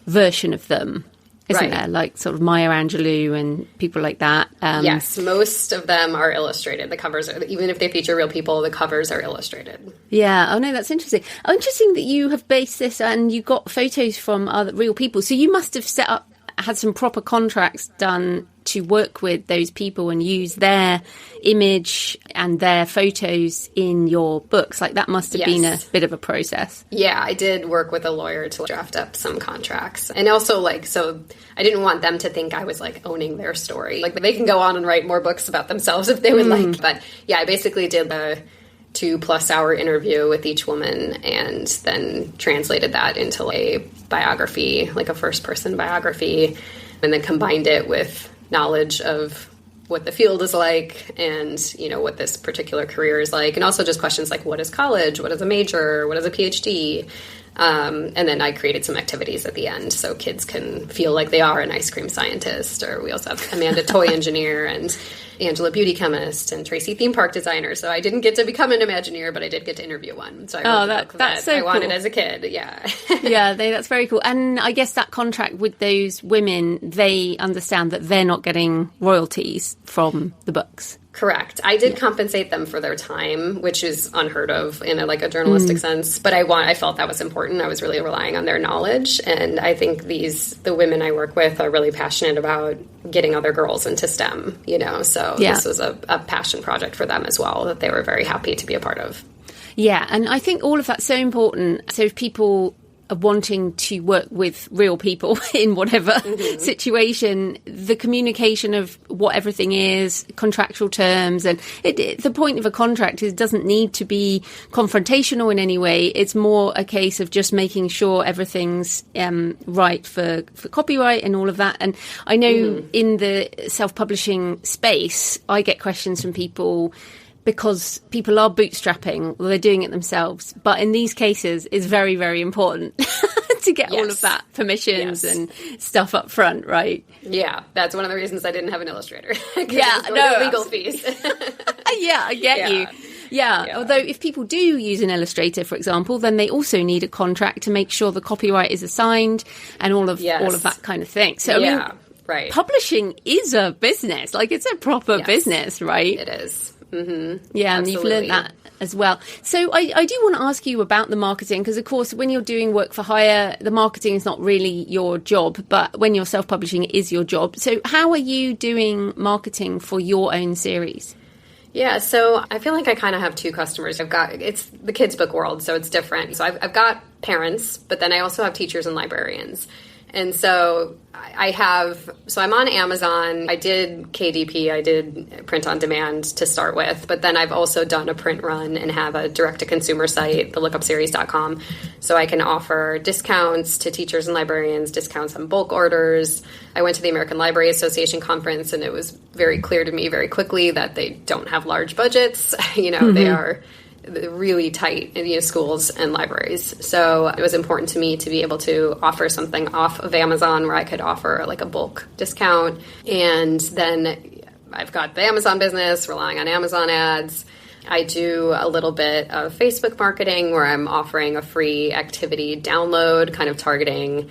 version of them, isn't there? Like sort of Maya Angelou and people like that. Yes, most of them are illustrated. The covers, even if they feature real people, the covers are illustrated. Yeah. Oh, no, that's interesting. Oh, interesting that you have based this and you got photos from other real people. So you must have had some proper contracts done to work with those people and use their image and their photos in your books. Like that must have been a bit of a process. Yeah, I did work with a lawyer to draft up some contracts. And also so I didn't want them to think I was like owning their story. Like they can go on and write more books about themselves if they would like. But yeah, I basically did a 2+ hour interview with each woman and then translated that into a biography, like a first person biography, and then combined it with knowledge of what the field is like and, you know, what this particular career is like. And also just questions like, what is college? What is a major? What is a PhD? And then I created some activities at the end so kids can feel like they are an ice cream scientist. Or we also have Amanda toy engineer and Angela beauty chemist and Tracy theme park designer. So I didn't get to become an Imagineer, but I did get to interview one. So I wrote the book that I wanted as a kid. Yeah. Yeah, that's very cool. And I guess that contract with those women, they understand that they're not getting royalties from the books. Correct. I did compensate them for their time, which is unheard of in a journalistic sense. But I felt that was important. I was really relying on their knowledge. And I think the women I work with are really passionate about getting other girls into STEM, you know. So this was a passion project for them as well that they were very happy to be a part of. Yeah. And I think all of that's so important. So if people are wanting to work with real people in whatever situation, the communication of what everything is, contractual terms, and the point of a contract is it doesn't need to be confrontational in any way. It's more a case of just making sure everything's right for copyright and all of that. And I know in the self-publishing space, I get questions from people because people are bootstrapping, they're doing it themselves. But in these cases, it's very, very important to get all of that permissions and stuff up front, right? Yeah, that's one of the reasons I didn't have an illustrator. Legal fees. Yeah, I get you. Yeah. Although if people do use an illustrator, for example, then they also need a contract to make sure the copyright is assigned and all of that kind of thing. So, I mean, publishing is a business. Like, it's a proper business, right? It is. Yeah, and you've learned that as well. So I do want to ask you about the marketing, because, of course, when you're doing work for hire, the marketing is not really your job, but when you're self-publishing, it is your job. So how are you doing marketing for your own series? Yeah, so I feel like I kind of have two customers. It's the kids' book world, so it's different. So I've got parents, but then I also have teachers and librarians. And so I'm on Amazon. I did KDP, I did print on demand to start with, but then I've also done a print run and have a direct-to-consumer site, thelookupseries.com, so I can offer discounts to teachers and librarians, discounts on bulk orders. I went to the American Library Association conference, and it was very clear to me very quickly that they don't have large budgets. They are really tight in schools and libraries. So it was important to me to be able to offer something off of Amazon where I could offer like a bulk discount. And then I've got the Amazon business, relying on Amazon ads. I do a little bit of Facebook marketing where I'm offering a free activity download, kind of targeting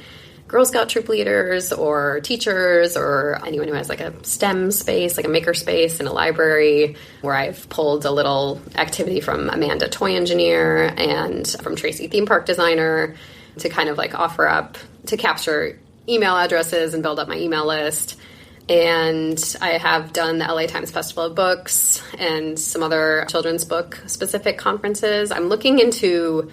Girl Scout troop leaders or teachers or anyone who has like a STEM space, like a maker space in a library, where I've pulled a little activity from Amanda toy engineer and from Tracy theme park designer to kind of like offer up to capture email addresses and build up my email list. And I have done the LA Times Festival of Books and some other children's book specific conferences. I'm looking into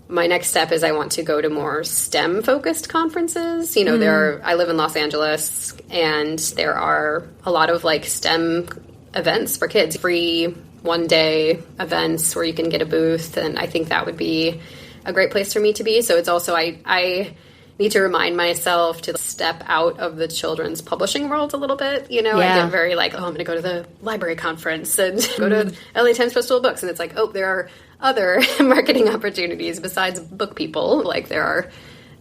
my next step is I want to go to more STEM-focused conferences. I live in Los Angeles, and there are a lot of, like, STEM events for kids, free one-day events where you can get a booth, and I think that would be a great place for me to be. So it's also, I need to remind myself to step out of the children's publishing world a little bit. I get very, like, I'm going to go to the library conference and go to LA Times Festival of Books, and it's like, there are other marketing opportunities besides book people. Like, there are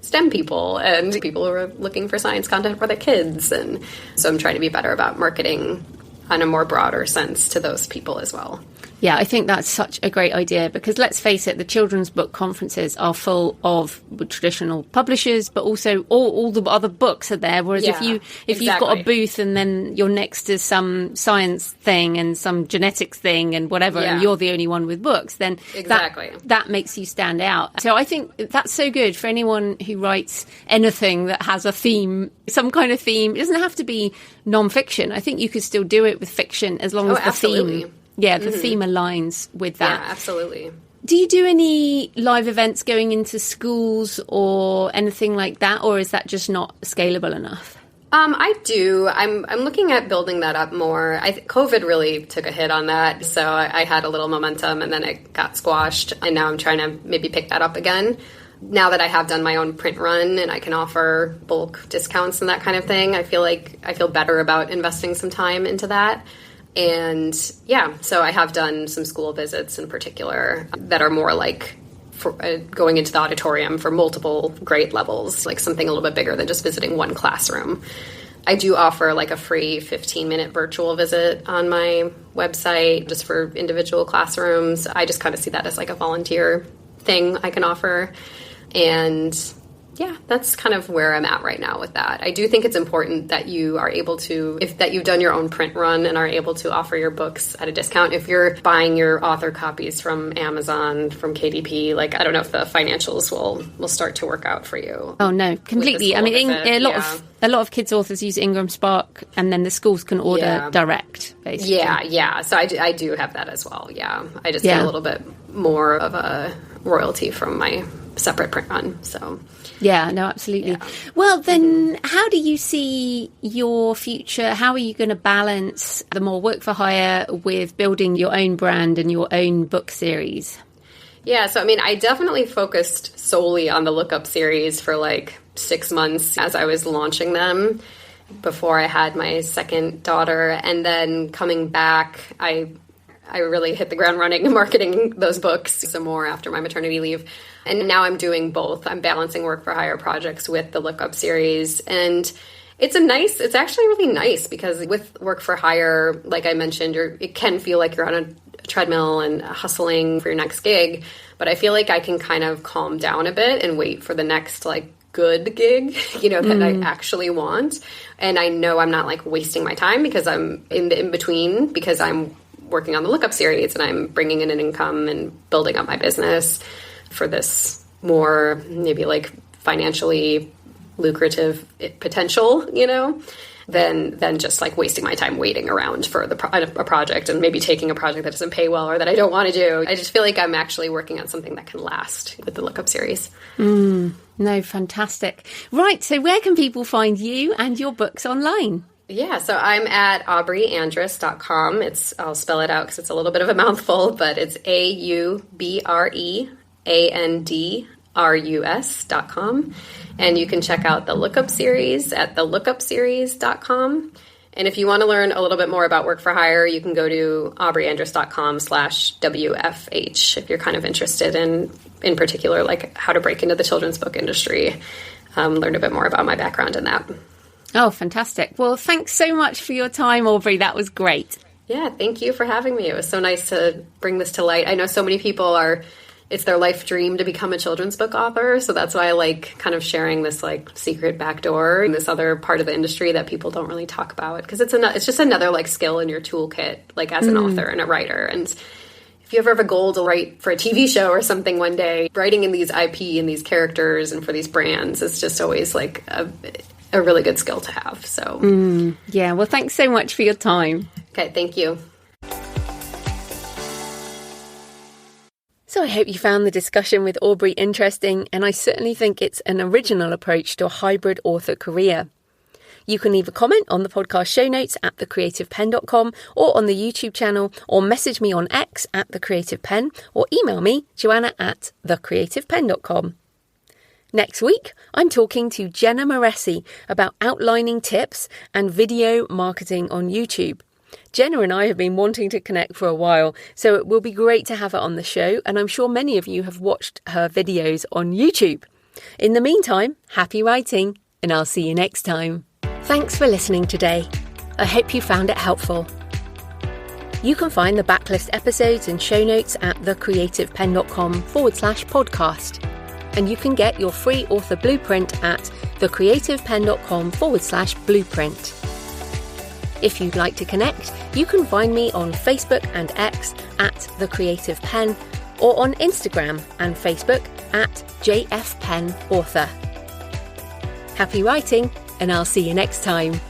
STEM people and people who are looking for science content for their kids. And so I'm trying to be better about marketing on a more broader sense to those people as well. Yeah, I think that's such a great idea because let's face it, the children's book conferences are full of traditional publishers, but also all the other books are there. Whereas if you've got a booth and then you're next to some science thing and some genetics thing and whatever, and you're the only one with books, then that makes you stand out. So I think that's so good for anyone who writes anything that has a theme, some kind of theme. It doesn't have to be non-fiction. I think you could still do it with fiction as long as the theme. Yeah, the theme aligns with that. Yeah, absolutely. Do you do any live events going into schools or anything like that, or is that just not scalable enough? I do. I'm looking at building that up more. COVID really took a hit on that, so I had a little momentum and then it got squashed, and now I'm trying to maybe pick that up again. Now that I have done my own print run and I can offer bulk discounts and that kind of thing, I feel better about investing some time into that. And so I have done some school visits in particular that are more like for, going into the auditorium for multiple grade levels, like something a little bit bigger than just visiting one classroom. I do offer like a free 15-minute virtual visit on my website just for individual classrooms. I just kind of see that as like a volunteer thing I can offer. And yeah, that's kind of where I'm at right now with that. I do think it's important that you are able to, that you've done your own print run and are able to offer your books at a discount. If you're buying your author copies from Amazon, from KDP, like I don't know if the financials will start to work out for you. Oh no, completely. I mean, a lot of kids authors use Ingram Spark, and then the schools can order direct, basically. Yeah. So I do have that as well. Yeah, I just get a little bit more of a royalty from my separate print run. So. Yeah, no, absolutely. Yeah. Well, then how do you see your future? How are you going to balance the more work for hire with building your own brand and your own book series? Yeah, so I mean, I definitely focused solely on the Lookup series for like 6 months as I was launching them before I had my second daughter. And then coming back, I really hit the ground running and marketing those books some more after my maternity leave. And now I'm doing both. I'm balancing work for hire projects with the Lookup series. And it's actually really nice because with work for hire, like I mentioned, it can feel like you're on a treadmill and hustling for your next gig. But I feel like I can kind of calm down a bit and wait for the next like good gig, that I actually want. And I know I'm not like wasting my time because I'm in between because I'm working on the Lookup series and I'm bringing in an income and building up my business for this more maybe like financially lucrative potential, than just like wasting my time waiting around for a project and maybe taking a project that doesn't pay well or that I don't want to do. I just feel like I'm actually working on something that can last with the Lookup series. No, fantastic. Right. So where can people find you and your books online? Yeah, so I'm at aubreandress.com. I'll spell it out because it's a little bit of a mouthful, but it's AUBREANDRUS.com. And you can check out the Lookup series at thelookupseries.com. And if you want to learn a little bit more about work for hire, you can go to aubreyandress.com/WFH if you're kind of interested in particular, like how to break into the children's book industry. Learn a bit more about my background in that. Oh, fantastic. Well, thanks so much for your time, Aubrey. That was great. Yeah, thank you for having me. It was so nice to bring this to light. I know so many people it's their life dream to become a children's book author. So that's why I like kind of sharing this like secret backdoor and this other part of the industry that people don't really talk about. Because it's just another like skill in your toolkit, like as an author and a writer. And if you ever have a goal to write for a TV show or something one day, writing in these IP and these characters and for these brands is just always like a really good skill to have. So yeah, well, thanks so much for your time. Okay, thank you. So I hope you found the discussion with Aubrey interesting, and I certainly think it's an original approach to a hybrid author career. You can leave a comment on the podcast show notes at thecreativepenn.com or on the YouTube channel, or message me on X at thecreativepenn, or email me, Joanna at thecreativepenn.com. Next week, I'm talking to Jenna Moresi about outlining tips and video marketing on YouTube. Jenna and I have been wanting to connect for a while, so it will be great to have her on the show, and I'm sure many of you have watched her videos on YouTube. In the meantime, happy writing, and I'll see you next time. Thanks for listening today. I hope you found it helpful. You can find the backlist episodes and show notes at thecreativepenn.com/podcast. And you can get your free author blueprint at thecreativepenn.com/blueprint. If you'd like to connect, you can find me on Facebook and X at The Creative Penn, or on Instagram and Facebook at JFPennAuthor. Happy writing, and I'll see you next time.